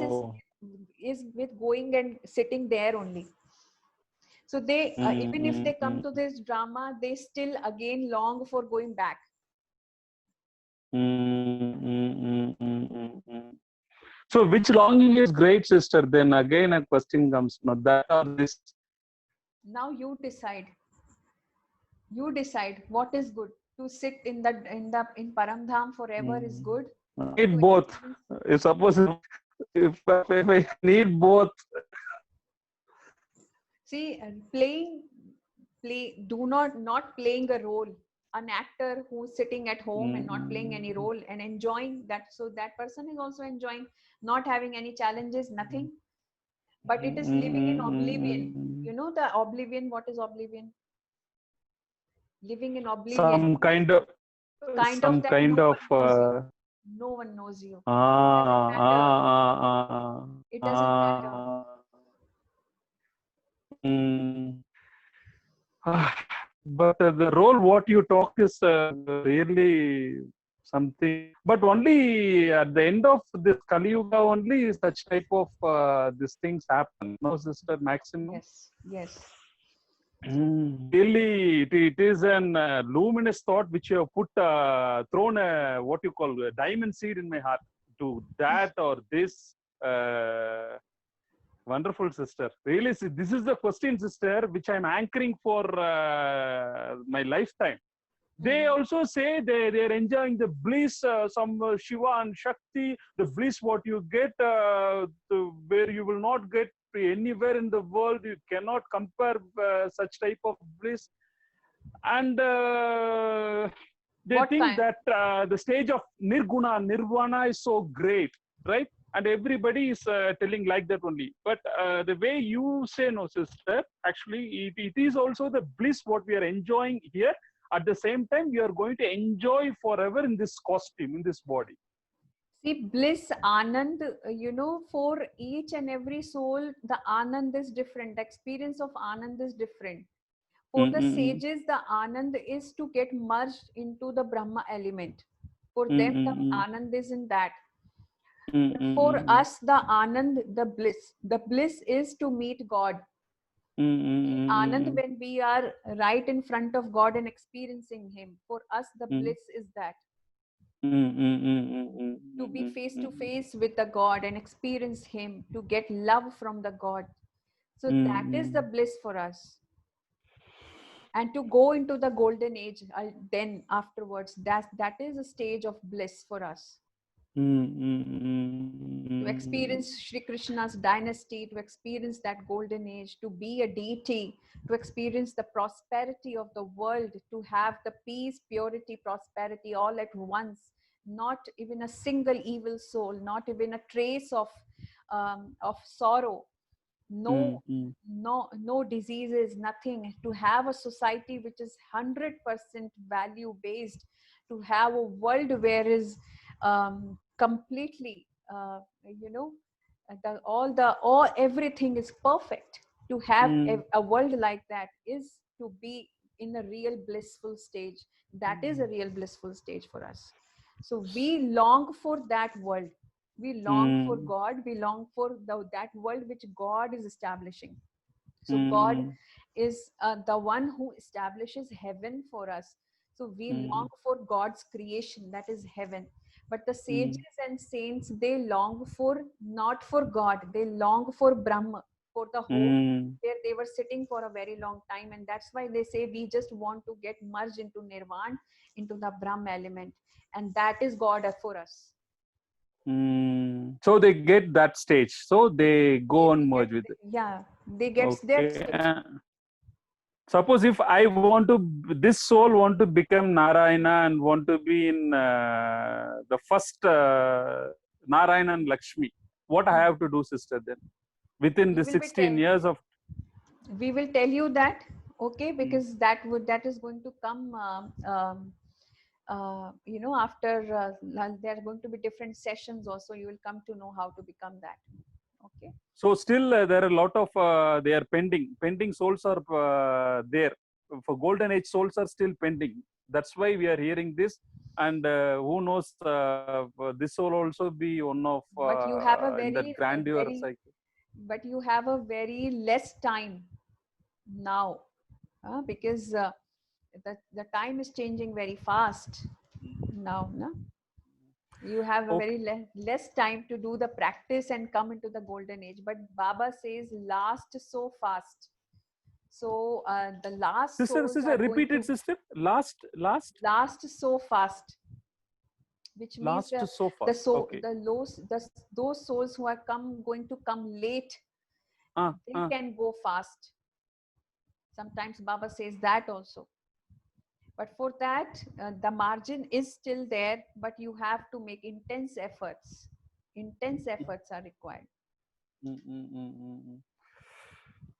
is with going and sitting there only. So they even if they come to this drama, they still again long for going back. So which longing is great, sister? Then again a question comes, not that or this. Now you decide. You decide what is good. To sit in in Paramdham forever is good. Need both. If suppose if I need both. See, do not playing a role. An actor who's sitting at home and not playing any role and enjoying that. So that person is also enjoying, not having any challenges, nothing. But it is living in oblivion. You know the oblivion, what is oblivion? Living in oblivion. Some kind of no one knows you. It doesn't matter. It doesn't matter. But the role what you talk is really something. But only at the end of this Kali Yuga only such type of these things happen. No, Sister Maximum. Yes. Really, it is an luminous thought which you have put thrown a what you call a diamond seed in my heart to that or this. Wonderful, sister. Really, this is the question, sister, which I'm anchoring for my lifetime. They also say they're enjoying the bliss, some Shiva and Shakti, the bliss what you get, where you will not get anywhere in the world. You cannot compare such type of bliss. And they think that the stage of Nirvana is so great, right? And everybody is telling like that only. But the way you say, no, sister, actually, it is also the bliss what we are enjoying here. At the same time, we are going to enjoy forever in this costume, in this body. See, bliss, Anand, for each and every soul, the Anand is different. The experience of Anand is different. For the sages, the Anand is to get merged into the Brahma element. For them, the Anand is in that. For us, the Anand, the bliss is to meet God. Anand, when we are right in front of God and experiencing Him. For us, the bliss is that. To be face to face with the God and experience Him, to get love from the God. So that is the bliss for us. And to go into the golden age, then afterwards, that is a stage of bliss for us. To experience Shri Krishna's dynasty, to experience that golden age, to be a deity, to experience the prosperity of the world, to have the peace, purity, prosperity all at once, not even a single evil soul, not even a trace of sorrow, no diseases, nothing. To have a society which is 100% value based, to have a world where is completely everything is perfect. To have a world like that is to be in a real blissful stage. That is a real blissful stage for us. So we long for that world. We long for God. We long for that world which God is establishing. So God is the one who establishes heaven for us. So we long for God's creation, that is heaven. But the sages and saints, they long for not for God, they long for Brahma, for the home where they were sitting for a very long time. And that's why they say we just want to get merged into Nirvana, into the Brahma element. And that is God for us. So they get that stage. So they go and merge with it. Yeah, they get their stage. Suppose if I want to, this soul want to become Narayana and want to be in the first Narayana and Lakshmi, what I have to do, sister, then? Within the 16 years of... We will tell you that, okay, because that is going to come, you know, after there are going to be different sessions also. You will come to know how to become that. Okay. So still there are a lot of they are pending souls are there. For golden age souls are still pending. That's why we are hearing this, and who knows, this will also be one of but you have a in that grandeur cycle. But you have a very less time now, because the time is changing very fast now, no? You have a very less time to do the practice and come into the golden age. But Baba says last so fast. So the last sister, repeat it, sister. Last so fast, which means so fast. those souls who are going to come late, they can go fast. Sometimes Baba says that also. But for that, the margin is still there, but you have to make intense efforts. Intense efforts are required.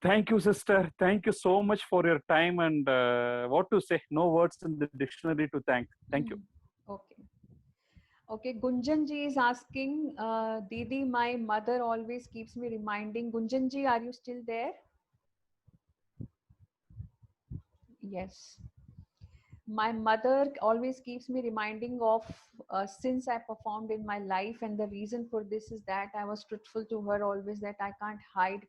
Thank you, sister. Thank you so much for your time, and what to say, no words in the dictionary to thank. Thank you. Okay, Gunjan ji is asking, Didi, my mother always keeps me reminding. Gunjan ji, are you still there? Yes. My mother always keeps me reminding of sins I performed in my life, and the reason for this is that I was truthful to her always, that I can't hide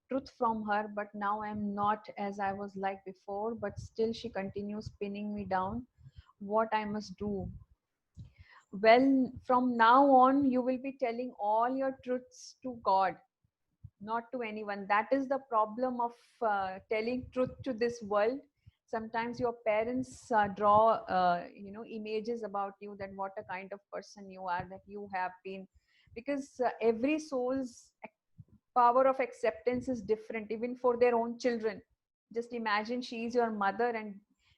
truth from her, but now I'm not as I was like before, but still she continues pinning me down. What I must do? Well, from now on, you will be telling all your truths to God, not to anyone. That is the problem of telling truth to this world. Sometimes your parents draw you know, images about you, that what a kind of person you are, that you have been, because every soul's power of acceptance is different, even for their own children. Just imagine she is your mother, and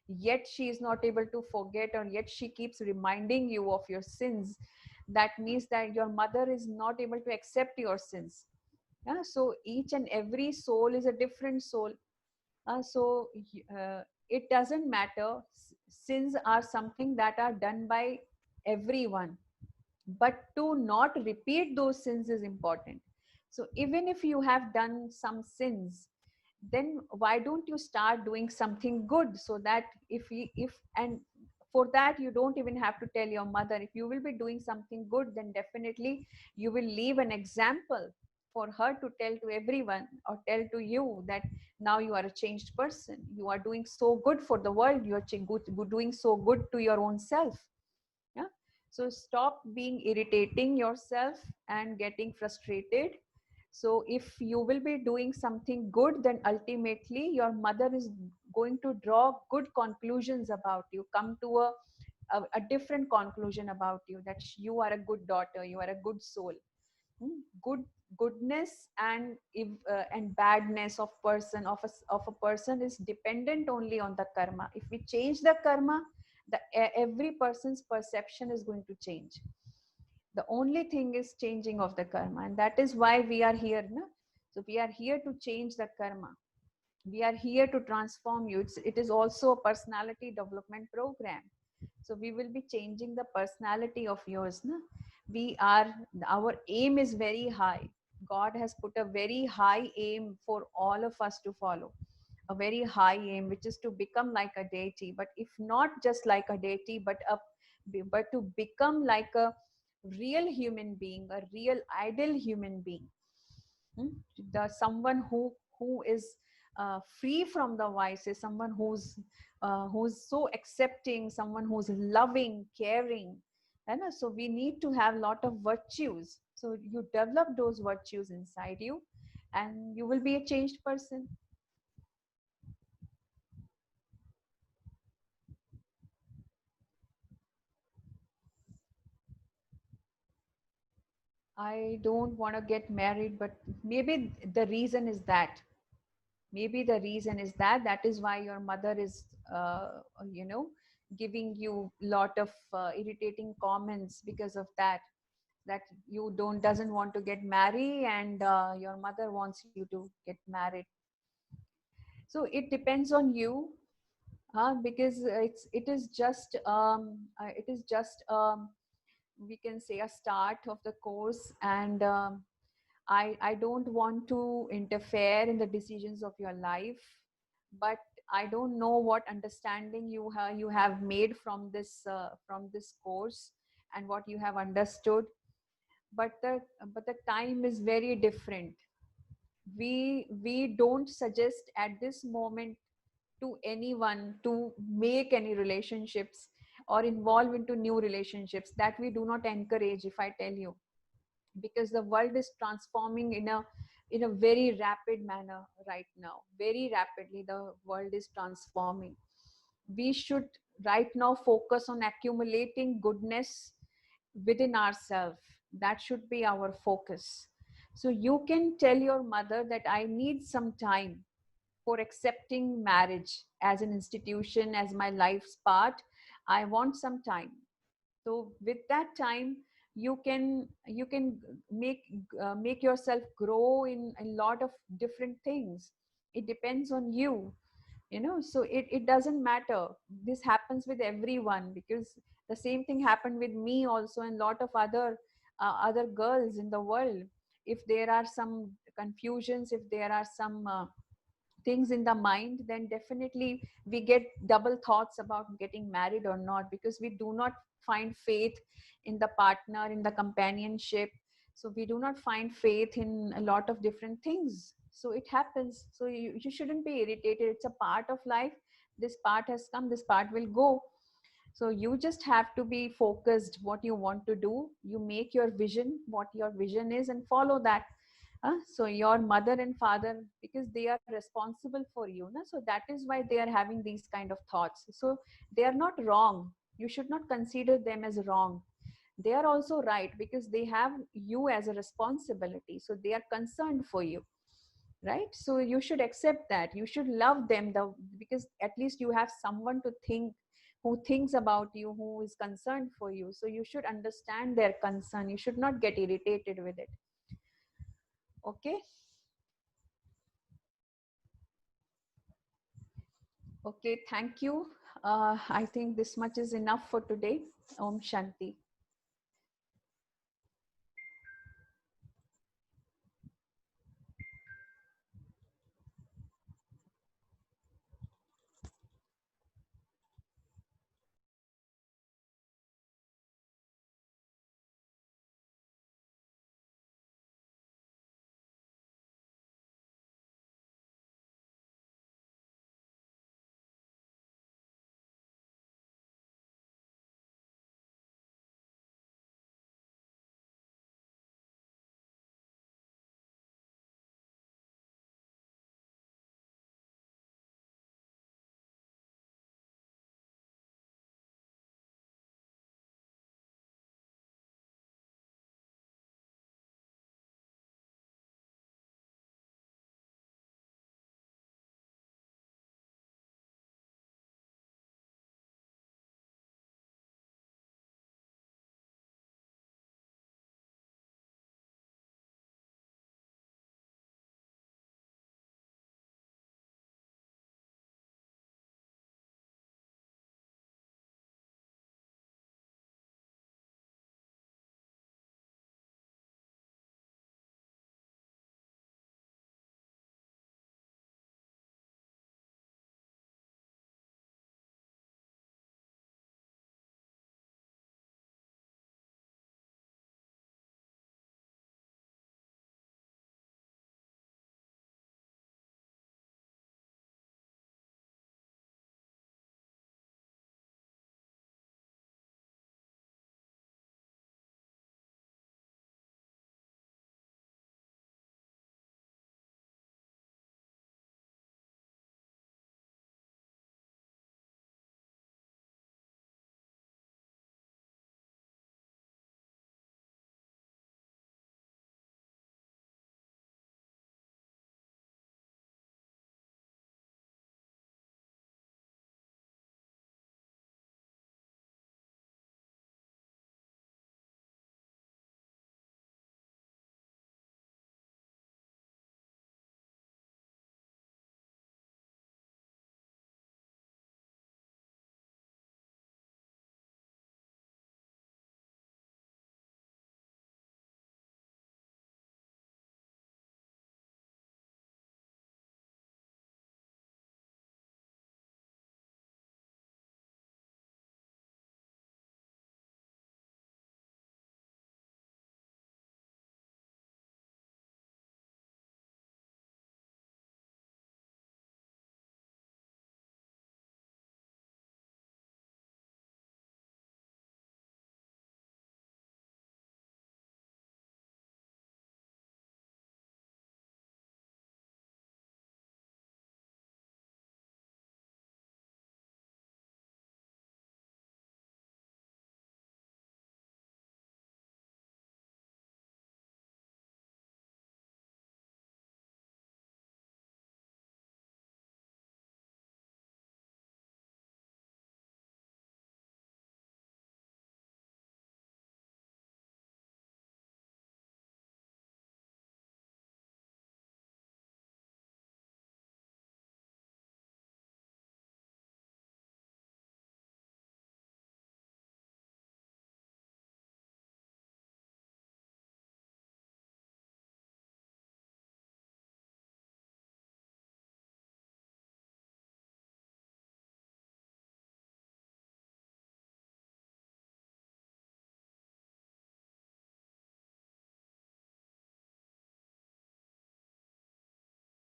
yet she is not able to forget, or yet she keeps reminding you of your sins. That means that your mother is not able to accept your sins. Yeah, so each and every soul is a different soul. So it doesn't matter. Sins are something that are done by everyone, but to not repeat those sins is important. So even if you have done some sins, then why don't you start doing something good, so that and for that you don't even have to tell your mother. If you will be doing something good, then definitely you will leave an example for her to tell to everyone, or tell to you, that now you are a changed person. You are doing so good for the world. You are doing so good to your own self. Yeah. So stop being irritating yourself and getting frustrated. So if you will be doing something good, then ultimately your mother is going to draw good conclusions about you, come to a different conclusion about you, that you are a good daughter, you are a good soul. Goodness and badness of a person is dependent only on the karma. If we change the karma, every person's perception is going to change. The only thing is changing of the karma, and that is why we are here, no? So we are here to change the karma. We are here to transform you. It is also a personality development program. So we will be changing the personality of yours, no? Our aim is very high. God has put a very high aim for all of us to follow, a very high aim, which is to become like a deity. But if not just like a deity, but to become like a real human being, a real ideal human being, the someone who is free from the vices, someone who's so accepting, someone who's loving, caring. And so we need to have a lot of virtues. So you develop those virtues inside you, and you will be a changed person. I don't want to get married, but maybe the reason is that. Maybe the reason is that is why your mother is, you know, giving you lot of irritating comments because of that. That you doesn't want to get married, and your mother wants you to get married. So it depends on you, because it is just we can say a start of the course, and I don't want to interfere in the decisions of your life, but I don't know what understanding you have made from this course, and what you have understood. But the time is very different. We don't suggest at this moment to anyone to make any relationships or involve into new relationships. That we do not encourage, if I tell you, because the world is transforming in a very rapid manner right now. Very rapidly the world is transforming. We should right now focus on accumulating goodness within ourselves. That should be our focus. So you can tell your mother that I need some time for accepting marriage as an institution, as my life's part. I want some time. So with that time, you can make yourself grow in a lot of different things. It depends on you, you know. So it doesn't matter. This happens with everyone, because the same thing happened with me also, and lot of other girls in the world. If there are some confusions, if there are some things in the mind, then definitely we get double thoughts about getting married or not, because we do not find faith in the partner, in the companionship. So we do not find faith in a lot of different things. So it happens. So you shouldn't be irritated. It's a part of life. This part has come, this part will go. So you just have to be focused what you want to do. You make your vision, what your vision is, and follow that. So your mother and father, because they are responsible for you, na? So that is why they are having these kind of thoughts. So they are not wrong. You should not consider them as wrong. They are also right, because they have you as a responsibility. So they are concerned for you, right? So you should accept that. You should love them, because at least you have someone to think, who thinks about you, who is concerned for you. So you should understand their concern. You should not get irritated with it. Okay. Okay, thank you. I think this much is enough for today. Om Shanti.